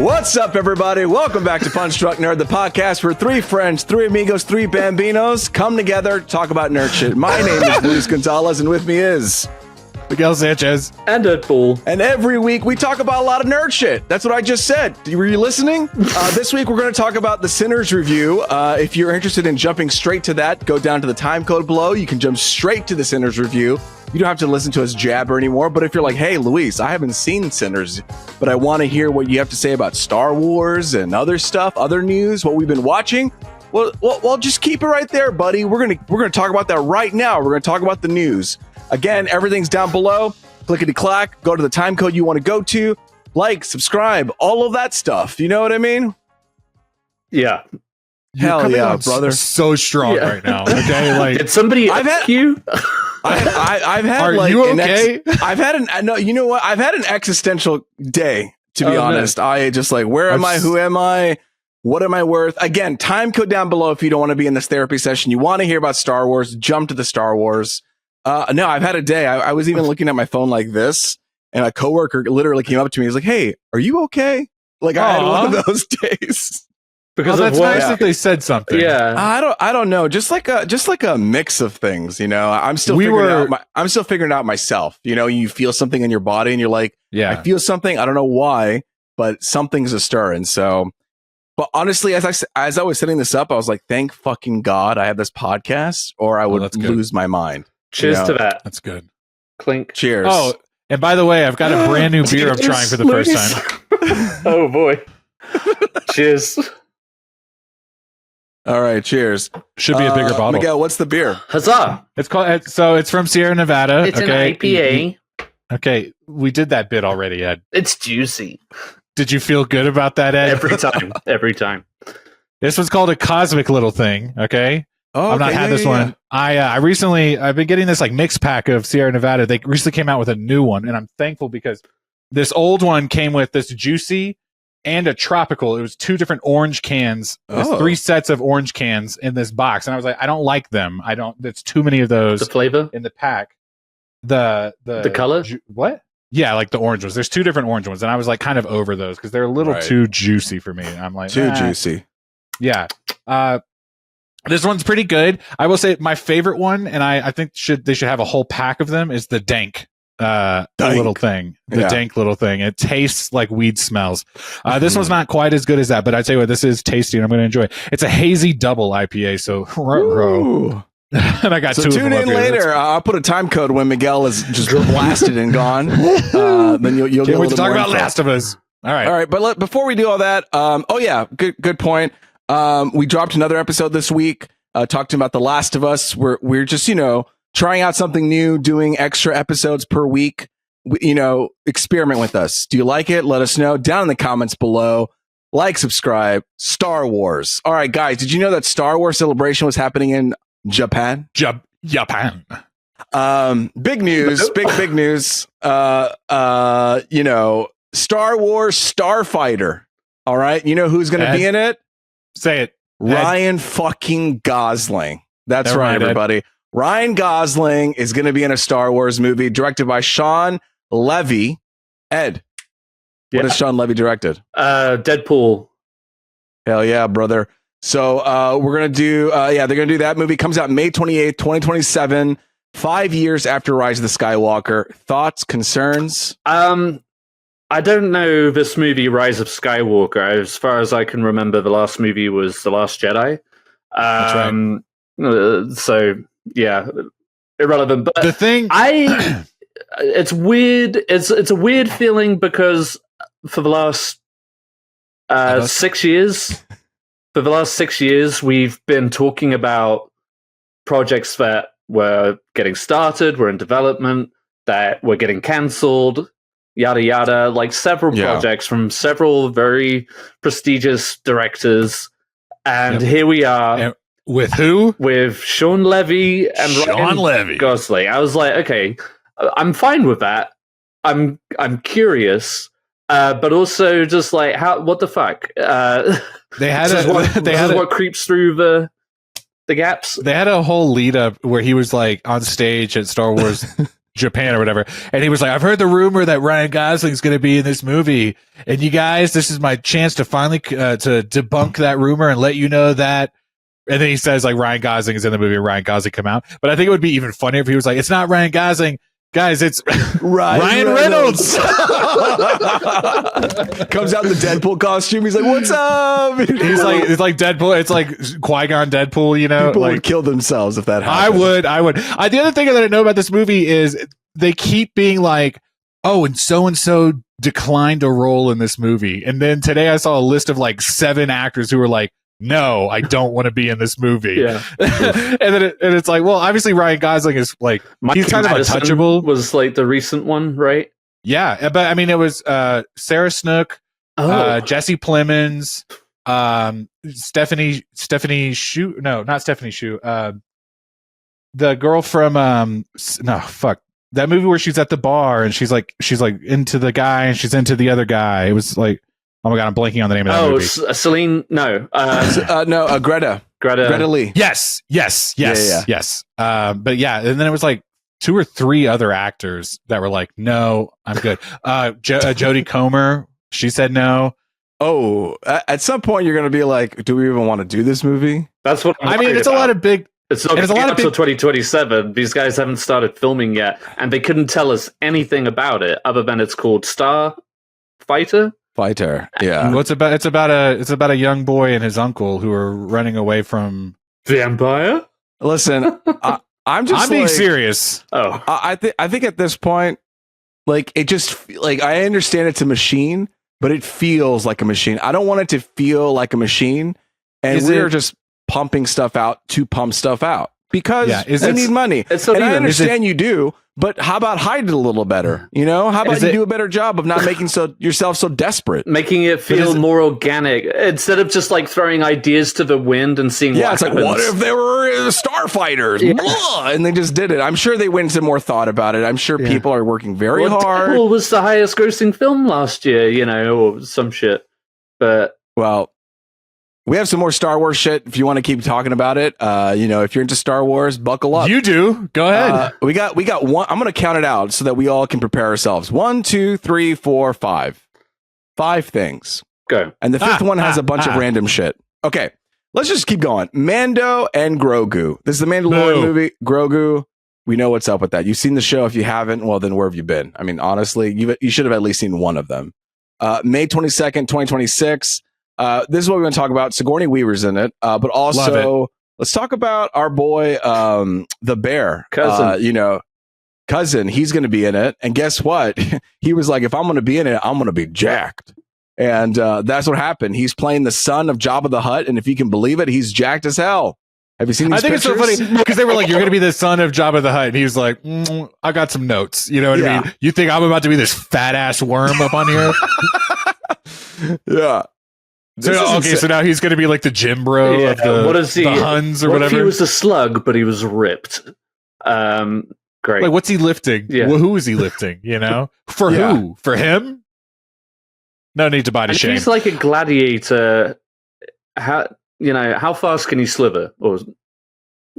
What's up, everybody? Welcome back to Punch Drunk Nerd, the podcast where three friends, three amigos, three bambinos come together to talk about nerd shit. My name is Luis Gonzalez, and with me is Miguel Sanchez and Deadpool. And every week we talk about a lot of nerd shit. That's what I just said. Were you listening? This week we're going to talk about the Sinners review. If you're interested in jumping straight to that, go down to the time code below. You can jump straight to the Sinners review. You don't have to listen to us jabber anymore. But if you're like, hey, Luis, I haven't seen Sinners, but I want to hear what you have to say about Star Wars and other stuff, other news, what we've been watching. Well, just keep it right there, buddy. We're gonna talk about that right now. We're gonna talk about the news. Again, everything's down below. Clickety clack. Go to the time code you want to go to. Like, subscribe, all of that stuff. You know what I mean? Yeah. Hell yeah, brother. So strong right now. Okay, like did somebody ask you? I've had. Are like you okay? I've had an. No, you know what? I've had an existential day. To be honest, no. I just like, where am I? Who am I? What am I worth? Again, time code down below if you don't want to be in this therapy session. You want to hear about Star Wars? Jump to the Star Wars. No, I've had a day. I was even looking at my phone like this, and a coworker literally came up to me. He's like, "Hey, are you okay?" Like I had one of those days. Because that's nice that they said something. Yeah, I don't know. Just like a mix of things. You know, I'm still figuring out myself. You know, you feel something in your body, and you're like, I feel something. I don't know why, but something's a stir. And so, but honestly, as I was setting this up, I was like, thank fucking God I have this podcast, or I would lose my mind. Cheers to that. That's good. Clink. Cheers. Oh, and by the way, I've got a brand new beer I'm trying for the first time. Oh boy. Cheers. All right, cheers. Should be a bigger bottle. Miguel, what's the beer? Huzzah! It's called. So it's from Sierra Nevada. It's an IPA. Okay, we did that bit already, Ed. It's juicy. Did you feel good about that, Ed? Every time. This one's called a Cosmic Little Thing. Okay. Oh, I've not had this one. I've been getting this like mix pack of Sierra Nevada. They recently came out with a new one, and I'm thankful because this old one came with this juicy and a tropical. It was two different orange cans. There's 3 sets of orange cans in this box, and I was like, I don't like them. There's too many of those. The flavor in the pack. The color. What? Yeah, like the orange ones. There's 2 different orange ones, and I was like kind of over those because they're a little too juicy for me. I'm like too juicy. Yeah. This one's pretty good. I will say my favorite one, and I think they should have a whole pack of them, is the dank little thing. The dank little thing. It tastes like weed smells. This one's not quite as good as that, but I tell you what, this is tasty and I'm going to enjoy it. It's a hazy double IPA, so and I got 2 of them. Tune in later. I'll put a time code when Miguel is just blasted and gone. Then you'll get to talk about Last of Us. All right. But before we do all that, good point. We dropped another episode this week, talking about The Last of Us. We're just, trying out something new, doing extra episodes per week. Experiment with us. Do you like it? Let us know down in the comments below. Like, subscribe. Star Wars. All right, guys, did you know that Star Wars Celebration was happening in Japan? Japan. Big news. Big news. Star Wars Starfighter. All right. You know who's going to be in it? Say it. Ryan fucking Gosling. That's right, everybody. Ed. Ryan Gosling is going to be in a Star Wars movie directed by Shawn Levy. Ed, what has Shawn Levy directed? Deadpool. Hell yeah, brother. So we're going to do, they're going to do that movie. Comes out May 28th, 2027, 5 years after Rise of the Skywalker. Thoughts, concerns? I don't know this movie, Rise of Skywalker. As far as I can remember, the last movie was The Last Jedi. That's right. So, yeah, irrelevant. But the thing... it's weird. It's a weird feeling because for the last 6 years... For the last 6 years, we've been talking about projects that were getting started, were in development, that were getting cancelled, yada yada, like several projects from several very prestigious directors. And here we are. And with who? With Shawn Levy and Ryan Gosling. I was like, okay, I'm fine with that. I'm curious. But also just like, what the fuck? They had what creeps through the gaps. They had a whole lead up where he was like on stage at Star Wars Japan or whatever. And he was like, I've heard the rumor that Ryan Gosling's going to be in this movie. And you guys, this is my chance to finally to debunk that rumor and let you know that. And then he says like Ryan Gosling is in the movie and Ryan Gosling come out. But I think it would be even funnier if he was like, it's not Ryan Gosling. Guys, it's Ryan Reynolds. Comes out in the Deadpool costume. He's like, "What's up?" He's like, it's like Deadpool. It's like Qui-Gon Deadpool. You know, people like, would kill themselves if that happened. I would. The other thing that I know about this movie is they keep being like, "Oh, and so declined a role in this movie," and then today I saw a list of like 7 actors who were like, no, I don't want to be in this movie. Yeah. and it's like, well, obviously Ryan Gosling is like, he's kind of untouchable. Was like the recent one, right? Yeah. But I mean, it was Sarah Snook, Jesse Plemons, Stephanie Shu. No, not Stephanie Shu. The girl from, that movie where she's at the bar and she's like into the guy and she's into the other guy. It was like, oh my god, I'm blanking on the name of that movie. Celine? No. Greta Lee. Yes. But yeah, and then it was like 2 or 3 other actors that were like, no, I'm good. Jodie Comer, she said no. Oh, at some point you're going to be like, do we even want to do this movie? That's what I mean. It's a lot of big. It's not going until 2027. These guys haven't started filming yet, and they couldn't tell us anything about it other than it's called Starfighter. Yeah. Well, it's about a young boy and his uncle who are running away from the Empire. Listen, I'm being serious. Oh, I think at this point, like it just like I understand it's a machine, but it feels like a machine. I don't want it to feel like a machine, and we're just pumping stuff out to pump stuff out because we need money. And I understand you do. But how about hide it a little better? You know, how about you do a better job of not making yourself so desperate, making it feel more organic instead of just like throwing ideas to the wind and seeing. Yeah, what it's like, what if there were starfighters? Yeah. And they just did it. I'm sure they went into more thought about it. I'm sure people are working very hard. Deadpool was the highest grossing film last year, you know, or some shit. But we have some more Star Wars shit if you want to keep talking about it. You know, if you're into Star Wars, buckle up. You do. Go ahead. We got one. I'm going to count it out so that we all can prepare ourselves. 1, 2, 3, 4, 5. 5 things. Go. And the 5th one has a bunch of random shit. Okay. Let's just keep going. Mando and Grogu. This is the Mandalorian movie. Grogu. We know what's up with that. You've seen the show. If you haven't, well, then where have you been? I mean, honestly, you should have at least seen one of them. May 22nd, 2026. This is what we're going to talk about. Sigourney Weaver's in it, but also let's talk about our boy, the bear, cousin. He's going to be in it, and guess what? He was like, "If I'm going to be in it, I'm going to be jacked," and that's what happened. He's playing the son of Jabba the Hutt, and if you can believe it, he's jacked as hell. Have you seen these pictures? It's so funny because they were like, "You're going to be the son of Jabba the Hutt," and he was like, "I got some notes." You know what I mean? You think I'm about to be this fat ass worm up on here? Yeah. So now he's going to be like the gym bro of the Huns or whatever. If he was a slug, but he was ripped. Great. Like, what's he lifting? Yeah. Well, who is he lifting? You know, for who? For him? No need to body shame. He's like a gladiator. How fast can he slither? Or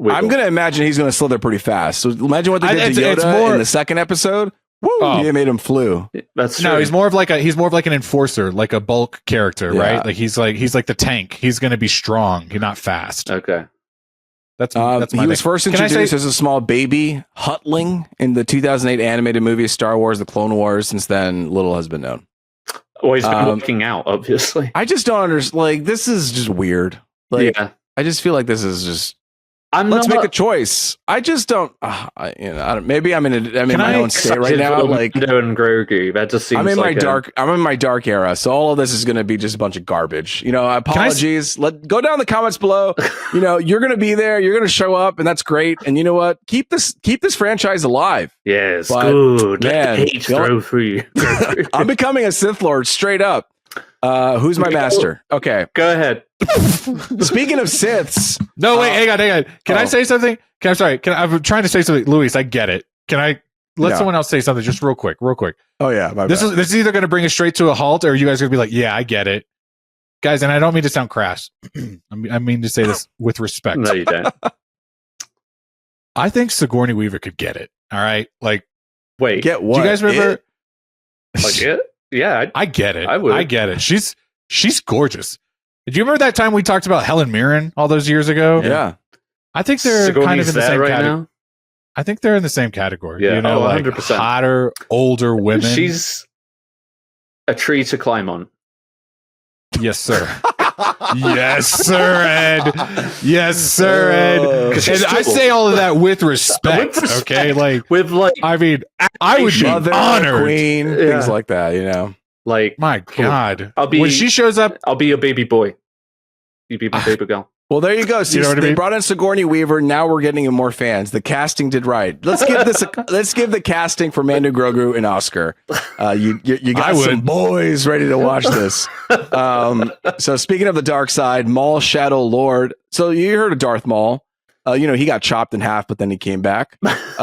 I'm going to imagine he's going to slither pretty fast. So imagine what they did to Yoda in the second episode. Woo! He made him flew. That's true. No, he's more of like an enforcer, like a bulk character, right? Like he's like the tank. He's going to be strong. He's not fast. Okay. That's he was first introduced as a small baby Huttling in the 2008 animated movie Star Wars: The Clone Wars. Since then, little has been known. Well, he's been working out, obviously. I just don't understand. Like, this is just weird. Like, I just feel like this is just. Let's make a choice. I just don't. Maybe I'm in my own state right now. Like Mando and Grogu. That just seems. I'm in my dark era. So all of this is going to be just a bunch of garbage. You know, apologies. Go down in the comments below. You know, you're going to be there. You're going to show up, and that's great. And you know what? Keep this franchise alive. Yes, good. Man, hate throw through you. I'm becoming a Sith Lord straight up. Who's my master? Okay, go ahead. Speaking of Siths, no wait, hang on. Can I say something? I'm trying to say something, Luis. I get it. Can I let someone else say something just real quick? Oh yeah, this is either going to bring us straight to a halt, or you guys are going to be like, yeah, I get it, guys. And I don't mean to sound crass. I mean to say this with respect. No, you don't. I think Sigourney Weaver could get it. All right, like Wait, Get what? Do you guys remember? like it? Yeah, I get it. I would. I get it. She's gorgeous. Do you remember that time we talked about Helen Mirren all those years ago? Yeah. I think they're Sigourney's kind of in the there same right category. now. I think they're in the same category. Yeah. You know, Oh, like 100%. hotter, older women. She's a tree to climb on. Yes, sir. Yes, sir, Ed. Yes, sir, Ed. she's And I still- say all of that with respect. With respect. Okay, like With like, I mean, I would be Mother, honored. queen, Yeah. things like that, you know. like, My God, I'll be- when she shows up, I'll be your baby boy. You be my baby girl. Well, there you go. See, You know what I they mean? brought in Sigourney Weaver. Now we're getting more fans. The casting did right. Let's give let's give the casting for Mando Grogu an Oscar. You got I would. some boys ready to watch this. So speaking of the dark side, Maul Shadow Lord. So you heard of Darth Maul? He got chopped in half, but then he came back.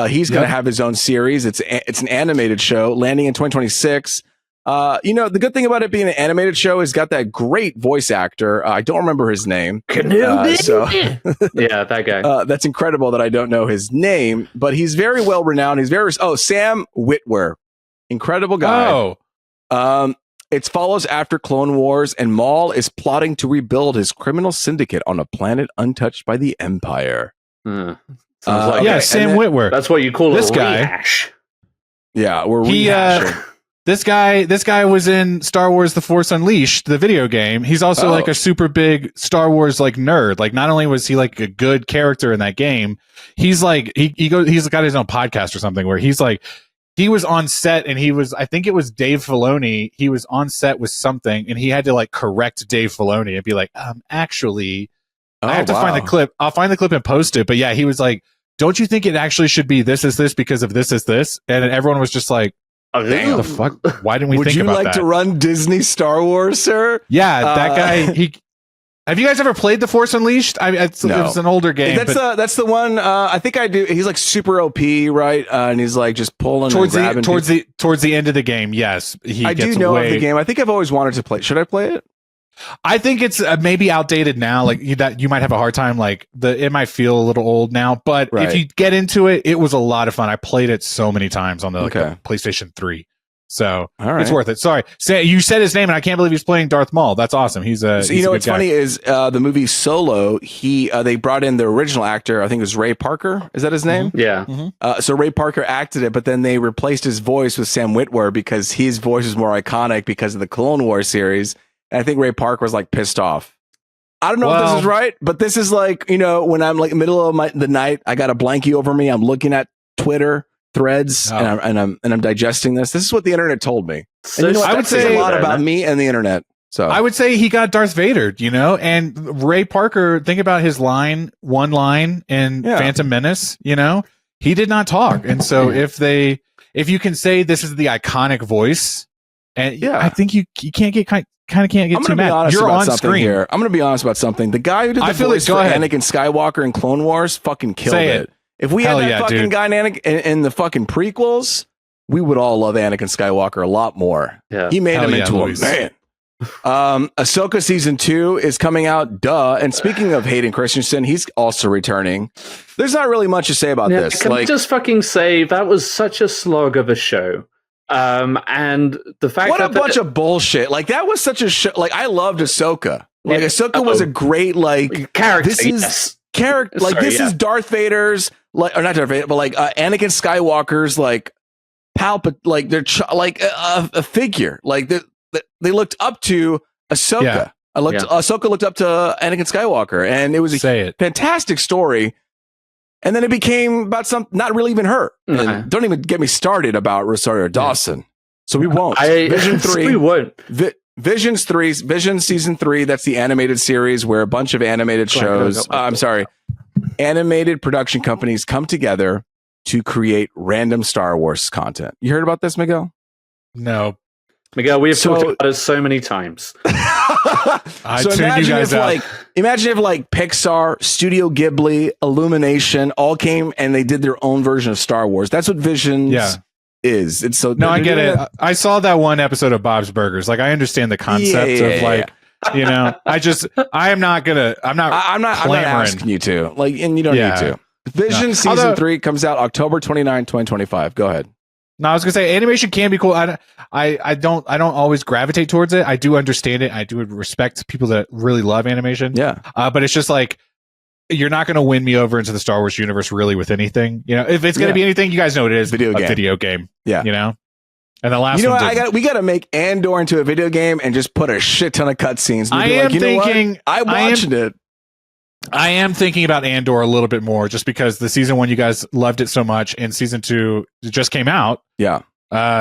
He's going to have his own series. It's an animated show landing in 2026. The good thing about it being an animated show is got that great voice actor. I don't remember his name. Yeah, that guy. That's incredible that I don't know his name, but he's very well renowned. He's Sam Witwer, incredible guy. oh, It follows after Clone Wars, and Maul is plotting to rebuild his criminal syndicate on a planet untouched by the Empire. Sounds okay, yeah, and Sam then- Witwer. that's what you call This a guy- rehash. Yeah, we're He, rehashing. This guy was in Star Wars: The Force Unleashed, the video game. He's also like a super big Star Wars like nerd. Like, not only was he like a good character in that game, he's like he's got his own podcast or something where he's like he was on set and I think it was Dave Filoni. He was on set with something and he had to like correct Dave Filoni and be like, actually, I have to find the clip. I'll find the clip and post it. But yeah, he was like, don't you think it actually should be this is this because of this is this? And everyone was just like, Damn. the fuck? Why didn't we Would think you about like that? to run Disney Star Wars, sir? Yeah, that guy. Have you guys ever played The Force Unleashed? It's an older game. That's the one. I think I do. He's like super OP, right? And he's like just pulling towards and grabbing towards the end of the game. Yes, I do know of the game. I think I've always wanted to play. Should I play it? I think it's maybe outdated now. Like that, you might have a hard time. Like it might feel a little old now. But if you get into it, it was a lot of fun. I played it so many times on the PlayStation 3. So it's worth it. Sorry, you said his name, and I can't believe he's playing Darth Maul. That's awesome. He's a. So, what's funny is the movie Solo. They brought in the original actor. I think it was Ray Parker. Is that his name? Mm-hmm. Yeah. Mm-hmm. So Ray Parker acted it, but then they replaced his voice with Sam Witwer because his voice is more iconic because of the Clone Wars series. And I think Ray Parker was like pissed off. I don't know if this is right, but this is like when I'm like middle of the night, I got a blankie over me. I'm looking at Twitter threads and I'm digesting this. This is what the internet told me. And I would say a lot about me and the internet. So I would say he got Darth Vader, and Ray Parker, think about his one line in Phantom Menace, he did not talk. And so if you can say this is the iconic voice, and I think you can't get kind of can't get too mad. You're on screen here. I'm going to be honest about something. The guy who did the voice for Anakin Skywalker in Clone Wars fucking killed it. If we had that fucking guy in the fucking prequels, we would all love Anakin Skywalker a lot more. Yeah. He made him into a man. Ahsoka season 2 is coming out. And speaking of Hayden Christensen, he's also returning. There's not really much to say about this. Can I just fucking say that was such a slog of a show. And the fact what a bunch of bullshit. Like that was such a show. Like I loved Ahsoka. Like Ahsoka was a great character. This is character. Like this is Darth Vader's or not Darth Vader, but Anakin Skywalker's like they're a figure. Like they looked up to Ahsoka. Yeah. Ahsoka looked up to Anakin Skywalker, and it was a fantastic story. And then it became about not really even her. And don't even get me started about Rosario Dawson. So we won't. Vision 3. We won't. Vision season 3. That's the animated series where a bunch of animated shows. Animated production companies come together to create random Star Wars content. You heard about this, Miguel? No. Miguel, we have talked about it so many times. So imagine if Pixar, Studio Ghibli, Illumination all came and they did their own version of Star Wars. That's what Visions is. It's so I get it. I saw that one episode of Bob's Burgers. Like I understand the concept of I'm not asking you to. And you don't need to. Vision season 3 comes out October 29, 2025. Go ahead. No, I was gonna say animation can be cool. I don't always gravitate towards it. I do understand it. I do respect people that really love animation. Yeah. But it's just like you're not gonna win me over into the Star Wars universe really with anything. You know, if it's gonna be anything, you guys know what it is. Video game. Yeah. You know. And the last you know one what? We got to make Andor into a video game and just put a shit ton of cutscenes. I am thinking. I'm watching it. I am thinking about Andor a little bit more just because the season 1 you guys loved it so much and season 2 it just came out. Yeah.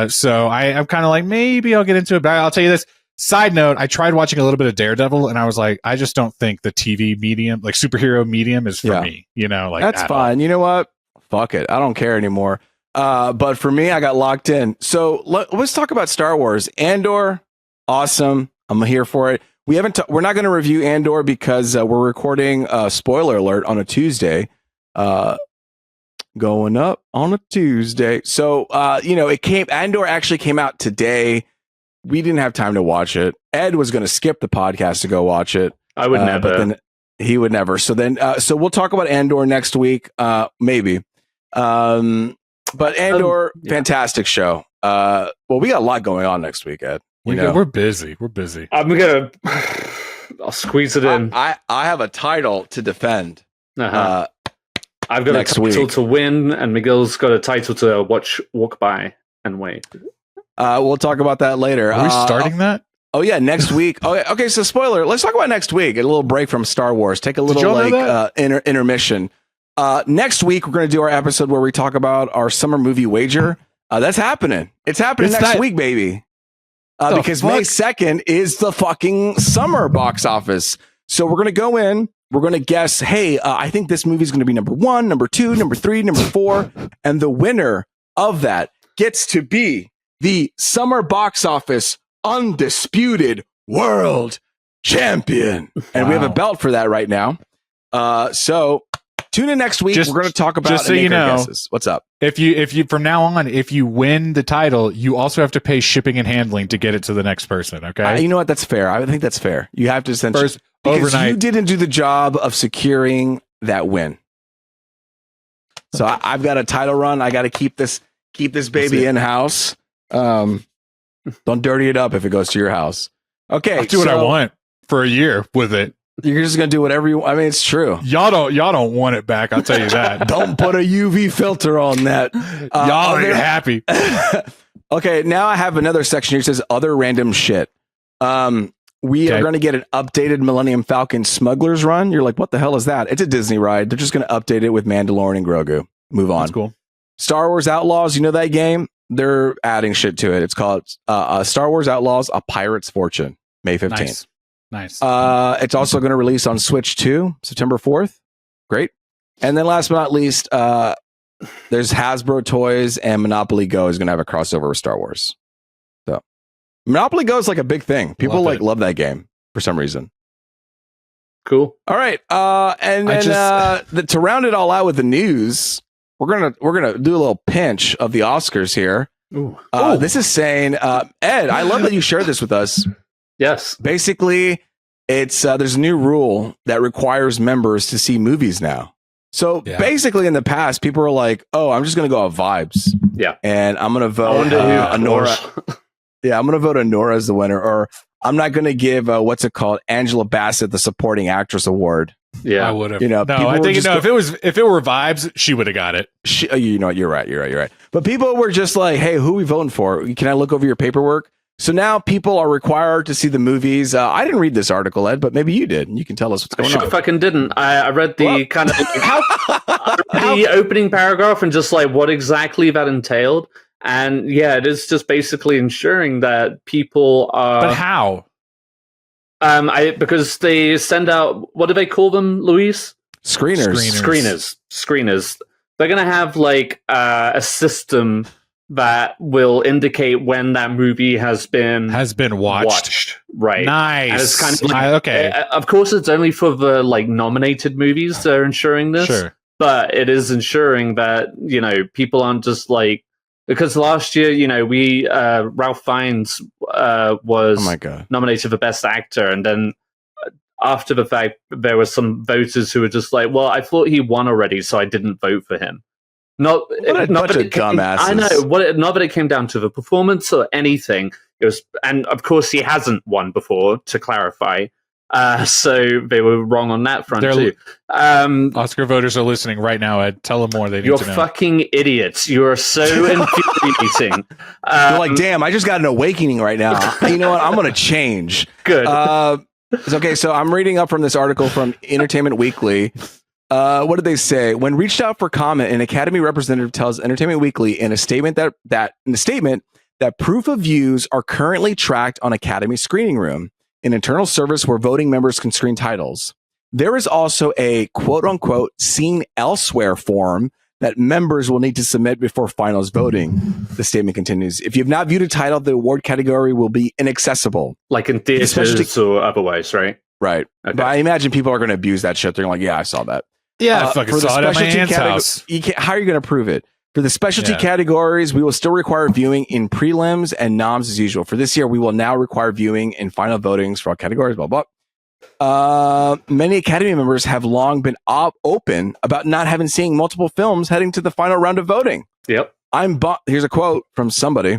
So I'm kind of like, maybe I'll get into it, but I'll tell you this. Side note, I tried watching a little bit of Daredevil and I was like, I just don't think the TV medium, like superhero medium is for me. You know, like that's fine. You know what? Fuck it. I don't care anymore. But for me, I got locked in. So let's talk about Star Wars. Andor, awesome. I'm here for it. We're not going to review Andor because we're recording spoiler alert on a Tuesday. Going up on a Tuesday. So Andor actually came out today. We didn't have time to watch it. Ed was going to skip the podcast to go watch it. I would never. But then he would never. So we'll talk about Andor next week, maybe. But Andor, fantastic show. Well, we got a lot going on next week, Ed. We're busy. I'll squeeze it in. I have a title to defend. I've got a title to win, and Miguel's got a title to walk by and wait. We'll talk about that later. Are we starting that? Oh yeah, next week. Okay. So spoiler. Let's talk about next week. A little break from Star Wars. Take a little intermission. Next week we're going to do our episode where we talk about our summer movie wager. That's happening. It's happening next week, baby. Because May 2nd is the fucking summer box office. So we're going to go in. We're going to guess. Hey, I think this movie is going to be number 1, number 2, number 3, number 4, and the winner of that gets to be the summer box office undisputed world champion. And we have a belt for that right now. So tune in next week. We're going to talk about just so you know, guesses. What's up? If you from now on, if you win the title, you also have to pay shipping and handling to get it to the next person. Okay, you know what? That's fair. I think that's fair. You have to send first because overnight. You didn't do the job of securing that win. So I've got a title run. I got to keep this baby in house. Don't dirty it up if it goes to your house. Okay, I'll do what I want for a year with it. You're just gonna do whatever you. I mean, it's true. Y'all don't want it back. I'll tell you that. Don't put a UV filter on that. Y'all ain't happy. Okay, now I have another section here that says other random shit. We are going to get an updated Millennium Falcon Smugglers run. You're like, what the hell is that? It's a Disney ride. They're just going to update it with Mandalorian and Grogu. Move on. That's cool. Star Wars Outlaws. You know that game? They're adding shit to it. It's called Star Wars Outlaws: A Pirate's Fortune. May 15th. Nice. It's also going to release on Switch 2, September 4th. Great. And then last but not least, there's Hasbro Toys and Monopoly Go is going to have a crossover with Star Wars. So Monopoly Go is like a big thing. People love that game for some reason. Cool. All right. And then to round it all out with the news, we're gonna do a little pinch of the Oscars here. This is saying, Ed, I love that you shared this with us. Yes. Basically, it's there's a new rule that requires members to see movies now. So basically, in the past, people were like, "Oh, I'm just going to go off vibes." Yeah. And I'm going to vote Honora. Yeah, I'm going to vote Honora as the winner, or I'm not going to give Angela Bassett the Supporting Actress Award. Yeah, I would have. No, I think if it were vibes, she would have got it. You're right. But people were just like, "Hey, who are we voting for? Can I look over your paperwork?" So now people are required to see the movies. I didn't read this article, Ed, but maybe you did. And you can tell us what's going on. I fucking didn't. I read the kind of the opening paragraph and just like what exactly that entailed. And yeah, it is just basically ensuring that people are. But how? Because they send out, what do they call them, Luis? Screeners. They're going to have like a system that will indicate when that movie has been watched. Right. Nice. And it's kind of like, okay. Of course, it's only for the like nominated movies they're ensuring this. Sure. But it is ensuring that, people aren't just like, because last year, Ralph Fiennes was nominated for Best Actor. And then after the fact, there were some voters who were just like, well, I thought he won already, so I didn't vote for him. Not bunch of dumbasses. I know. Not that it came down to the performance or anything. It was, and of course he hasn't won before. To clarify, so they were wrong on that front too. Oscar voters are listening right now. Ed, tell them more. They need You're to know. fucking idiots. You are so infuriating. You're like, damn, I just got an awakening right now. You know what? I'm going to change. Good. Okay, so I'm reading up from this article from Entertainment Weekly. What did they say? When reached out for comment, an Academy representative tells Entertainment Weekly in a statement that proof of views are currently tracked on Academy Screening Room, an internal service where voting members can screen titles. There is also a quote-unquote seen elsewhere form that members will need to submit before finals voting. The statement continues. If you have not viewed a title, the award category will be inaccessible. Like in theaters or otherwise, right? Right. Okay. But I imagine people are going to abuse that shit. They're like, yeah, I saw that. Yeah, I fucking saw it at my aunt's house. How are you going to prove it? For the specialty categories, we will still require viewing in prelims and noms as usual. For this year, we will now require viewing in final votings for all categories, blah, blah. Many Academy members have long been open about not having seen multiple films heading to the final round of voting. Yep. Here's a quote from somebody.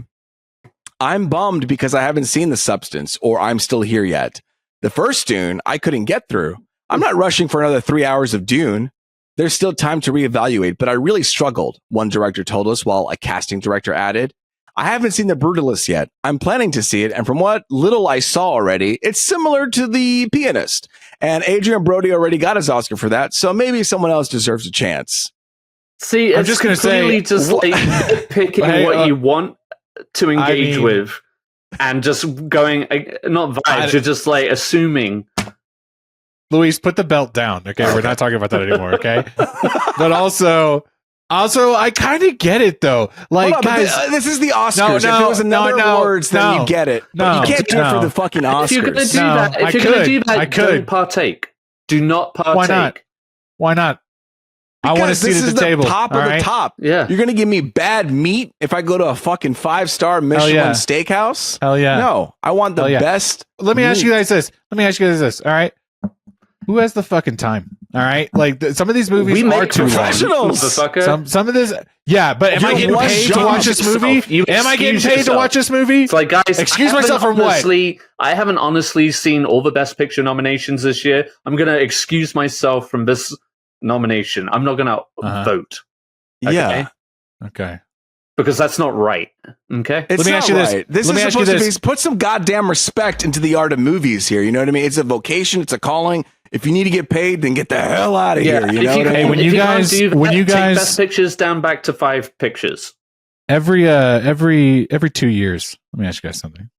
I'm bummed because I haven't seen The Substance or I'm Still Here Yet. The first Dune, I couldn't get through. I'm not rushing for another 3 hours of Dune. There's still time to reevaluate, but I really struggled, one director told us, while a casting director added, I haven't seen The Brutalist yet. I'm planning to see it, and from what little I saw already, it's similar to The Pianist. And Adrian Brody already got his Oscar for that, so maybe someone else deserves a chance. See, I'm just going to say, just like picking what you want to engage with, and just going, not vibes, you're just like assuming. Luis, put the belt down. Okay, we're not talking about that anymore. Okay, but also, I kind of get it though. Like, guys, this is the Oscars. If there was another awards, then you get it. But you can't do it for the fucking Oscars. If you're going to do that, don't partake. Do not partake. Why not? Because I want to see it at the table. Top of the top. Yeah. You're going to give me bad meat if I go to a fucking 5-star Michelin steakhouse? Hell yeah. No, I want the best. Let me ask you guys this. All right. Who has the fucking time? All right. Like some of these movies are too long. Some of this. Yeah. But am I getting paid to watch this movie? Am I getting paid to watch this movie? It's like, guys, excuse myself from what? I haven't honestly seen all the Best Picture nominations this year. I'm going to excuse myself from this nomination. I'm not going to vote. Okay? Yeah. Okay. Because that's not right. Okay. Let me ask you this. This is supposed to be, put some goddamn respect into the art of movies here. You know what I mean? It's a vocation. It's a calling. If you need to get paid, then get the hell out of here. You know what I mean? When you guys take Best Pictures down back to 5 pictures. Every 2 years. Let me ask you guys something.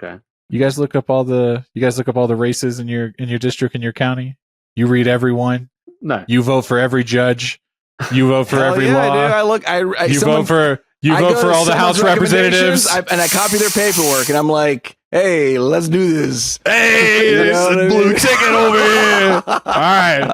Okay. You guys look up all the races in your district, in your county? You read every one? No. You vote for every judge. You vote for every law. Dude, you vote for all the House representatives. And I copy their paperwork, and I'm like, hey, let's do this. Hey, there's a blue ticket over here. All right.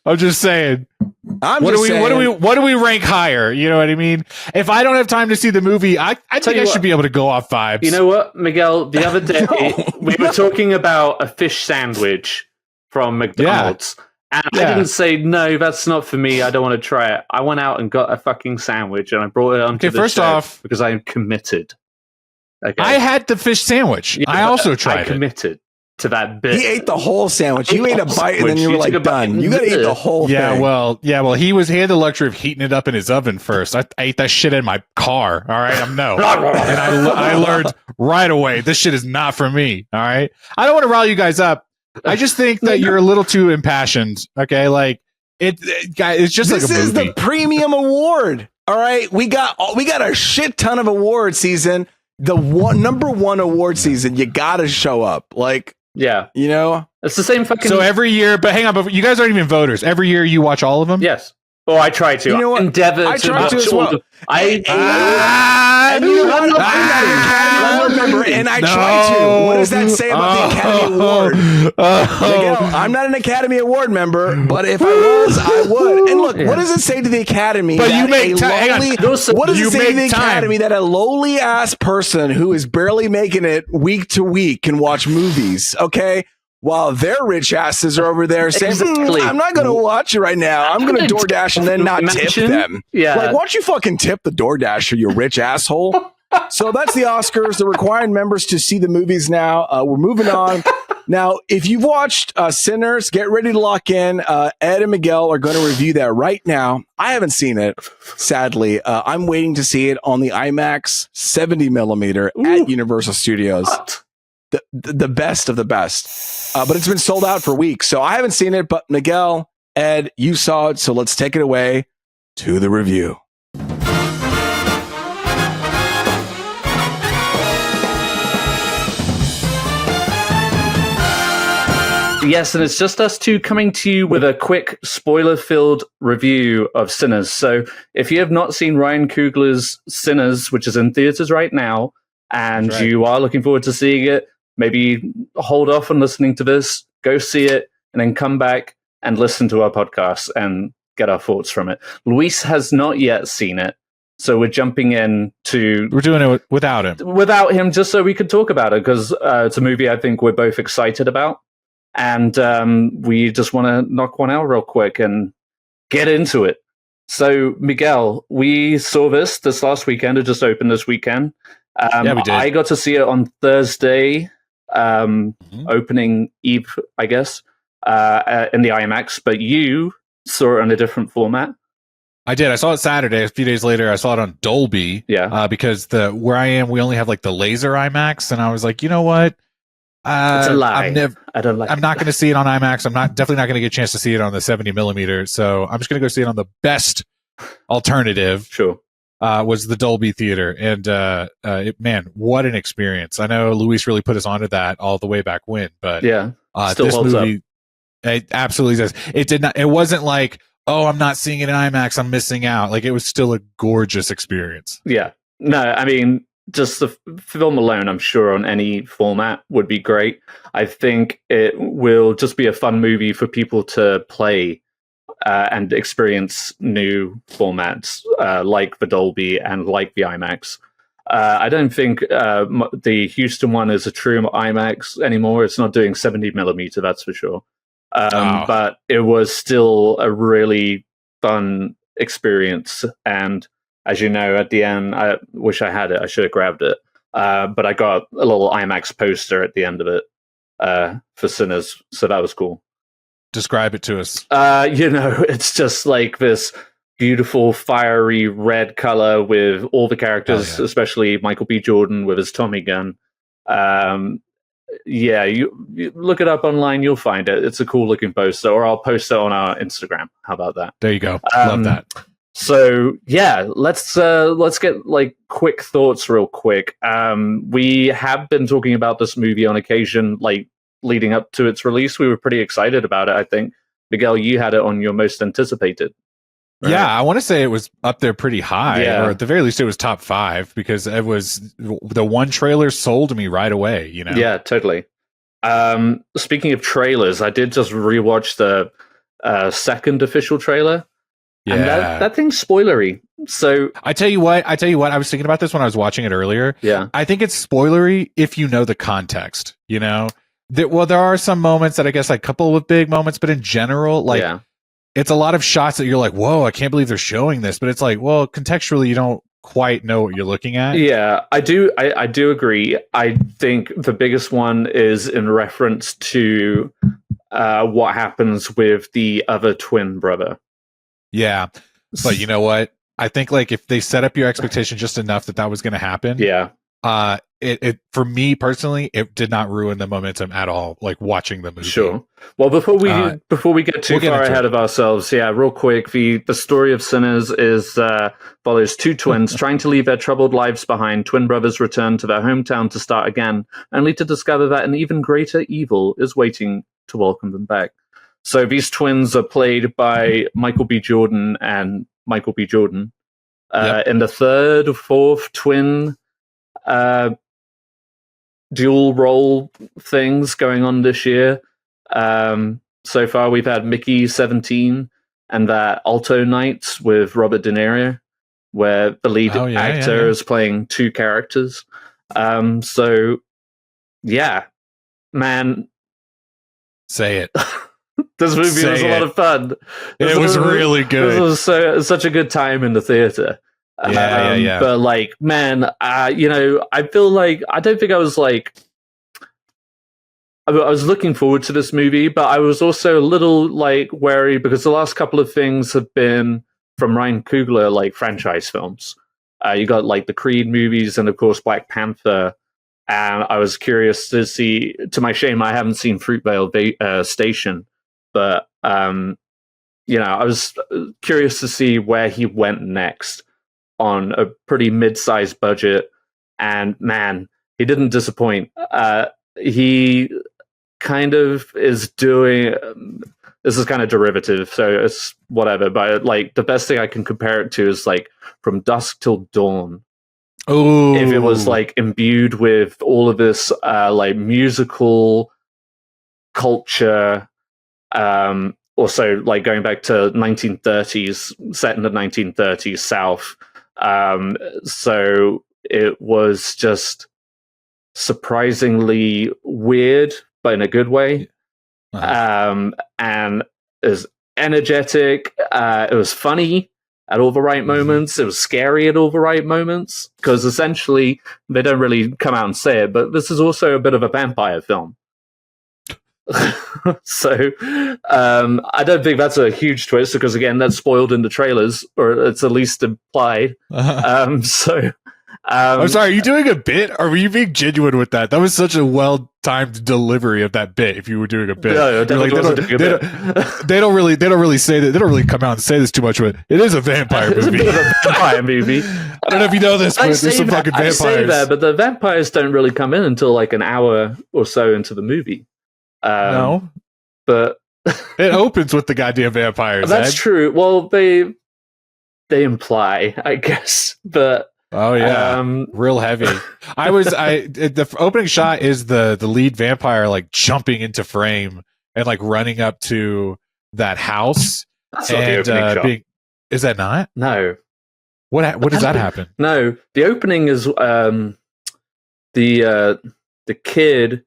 I'm just saying. What do we rank higher? You know what I mean? If I don't have time to see the movie, I think I should be able to go off vibes. You know what, Miguel? The other day, we were talking about a fish sandwich from McDonald's. Yeah. And I didn't say, no, that's not for me. I don't want to try it. I went out and got a fucking sandwich and I brought it onto the show because I am committed. Okay. I had the fish sandwich. Yeah, I also tried it. I committed to that bit. He ate the whole sandwich. You ate a bite and then you were like, done. You got to eat the whole thing. Yeah, well, he had the luxury of heating it up in his oven first. I ate that shit in my car. All right, and I learned right away, this shit is not for me. All right. I don't want to rile you guys up. I just think that you're a little too impassioned. Okay, like it's just like a movie. This is the premium award. All right, we got a shit ton of award season. The number one award season. You got to show up. Like, yeah, you know, it's the same fucking. So every year, but hang on, but you guys aren't even voters. Every year you watch all of them. Yes. Oh, I try to. You know what? Endeavor I try to as well. And you know what? I'm not an Academy Award member, and I try to. What does that say about the Academy Award? Miguel, I'm not an Academy Award member, but if I was, I would. And look, what does it say to the Academy? But you make time. What does it say to the Academy that a lowly ass person who is barely making it week to week can watch movies? Okay. while their rich asses are over there saying, Exactly. I'm not going to watch it right now. I'm going to DoorDash and then not tip them. Yeah. Like, why don't you fucking tip the DoorDasher, you rich asshole? So that's the Oscars. They're requiring members to see the movies now. We're moving on. Now, if you've watched Sinners, get ready to lock in. Ed and Miguel are going to review that right now. I haven't seen it, sadly. I'm waiting to see it on the IMAX 70 millimeter at Universal Studios. What? The best of the best. But it's been sold out for weeks. So I haven't seen it, but Miguel, Ed, you saw it. So let's take it away to the review. Yes, and it's just us two coming to you with a quick spoiler-filled review of Sinners. So if you have not seen Ryan Coogler's Sinners, which is in theaters right now, and you are looking forward to seeing it, maybe hold off on listening to this, go see it, and then come back and listen to our podcast and get our thoughts from it. Luis has not yet seen it, so we're jumping in to... We're doing it without him. Without him, just so we could talk about it, because it's a movie I think we're both excited about. And we just want to knock one out real quick and get into it. So, Miguel, we saw this last weekend. It just opened this weekend. Yeah, we did. I got to see it on Thursday, opening eve, I guess, in the IMAX. But you saw it on a different format. I did. I saw it Saturday. A few days later, I saw it on Dolby. Yeah. Because where I am, we only have like the laser IMAX. And I was like, you know what? It's a lie. I don't like I'm not going to see it on IMAX. I'm definitely not going to get a chance to see it on the 70 millimeter. So I'm just going to go see it on the best alternative. Sure. Was the Dolby Theater. And man, what an experience. I know Luis really put us onto that all the way back when, but yeah, still this movie, it absolutely does. It wasn't like, oh, I'm not seeing it in IMAX, I'm missing out. Like, it was still a gorgeous experience. Yeah. No, I mean, just the film alone, I'm sure on any format would be great. I think it will just be a fun movie for people to play and experience new formats like the Dolby and like the IMAX. I don't think the Houston one is a true IMAX anymore. It's not doing 70 millimeter, that's for sure. But it was still a really fun experience. And as you know, at the end, I wish I had it. I should have grabbed it. But I got a little IMAX poster at the end of it for Sinners. So that was cool. Describe it to us. It's just like this beautiful, fiery red color with all the characters, especially Michael B. Jordan with his Tommy gun. You look it up online, you'll find it. It's a cool looking poster, or I'll post it on our Instagram. How about that? There you go. Love that. So yeah, let's get like quick thoughts real quick. We have been talking about this movie on occasion, like leading up to its release. We were pretty excited about it. I think, Miguel, you had it on your most anticipated. Right? Yeah, I want to say it was up there pretty high, Yeah. or at the very least it was top 5, because it was the one trailer sold me right away. Yeah, totally. Speaking of trailers, I did just rewatch the second official trailer. Yeah, and that thing's spoilery. So I tell you what, I was thinking about this when I was watching it earlier. Yeah, I think it's spoilery if you know the context. There are some moments that I guess like couple with big moments, but in general, like it's a lot of shots that you're like, whoa, I can't believe they're showing this. But it's like, well, contextually, you don't quite know what you're looking at. Yeah, I do agree. I think the biggest one is in reference to what happens with the other twin brother. Yeah, but you know what? I think like if they set up your expectation just enough that was going to happen. Yeah. It for me personally, it did not ruin the momentum at all. Like watching the movie. Sure. Well, before we get too far ahead of ourselves, real quick, the story of Sinners follows two twins trying to leave their troubled lives behind. Twin brothers return to their hometown to start again, only to discover that an even greater evil is waiting to welcome them back. So these twins are played by Michael B. Jordan and Michael B. Jordan. In the third or fourth twin dual role things going on this year. So far, we've had Mickey 17 and that Alto Night with Robert De Niro, where the lead actor is playing two characters. Man, Say it. This movie Say was a lot of fun. It was really good. This was such a good time in the theater. Yeah. But like, man, I feel like I don't think I was like. I was looking forward to this movie, but I was also a little like wary because the last couple of things have been from Ryan Coogler, like franchise films. You got like the Creed movies and of course Black Panther. And I was curious to see. To my shame, I haven't seen Fruitvale Station, but I was curious to see where he went next on a pretty mid-sized budget. And man, he didn't disappoint. He kind of is doing. This is kind of derivative, so it's whatever. But like the best thing I can compare it to is like From Dusk Till Dawn. Oh, If it was like imbued with all of this like musical culture, also like going back to 1930s, set in the 1930s South. So it was just surprisingly weird, but in a good way. And it was energetic. It was funny at all the right moments. It was scary at all the right moments, because essentially they don't really come out and say it, but this is also a bit of a vampire film. So I don't think that's a huge twist, because again, that's spoiled in the trailers, or it's at least implied. I'm sorry, are you doing a bit, or were you being genuine with that? That was such a well-timed delivery of that bit. If you were doing a bit, they don't really say that. They don't really come out and say this too much. But it is a vampire movie. It's a bit of a vampire movie. I don't know if you know this, but there's some fucking vampires. I say that, but the vampires don't really come in until like an hour or so into the movie. No, but it opens with the goddamn vampires. That's true. Well, they imply, I guess, but. Oh yeah, real heavy. The opening shot is the lead vampire like jumping into frame and like running up to that house. That's not the opening shot. Is that not? No. What does that happen? No, the opening is the kid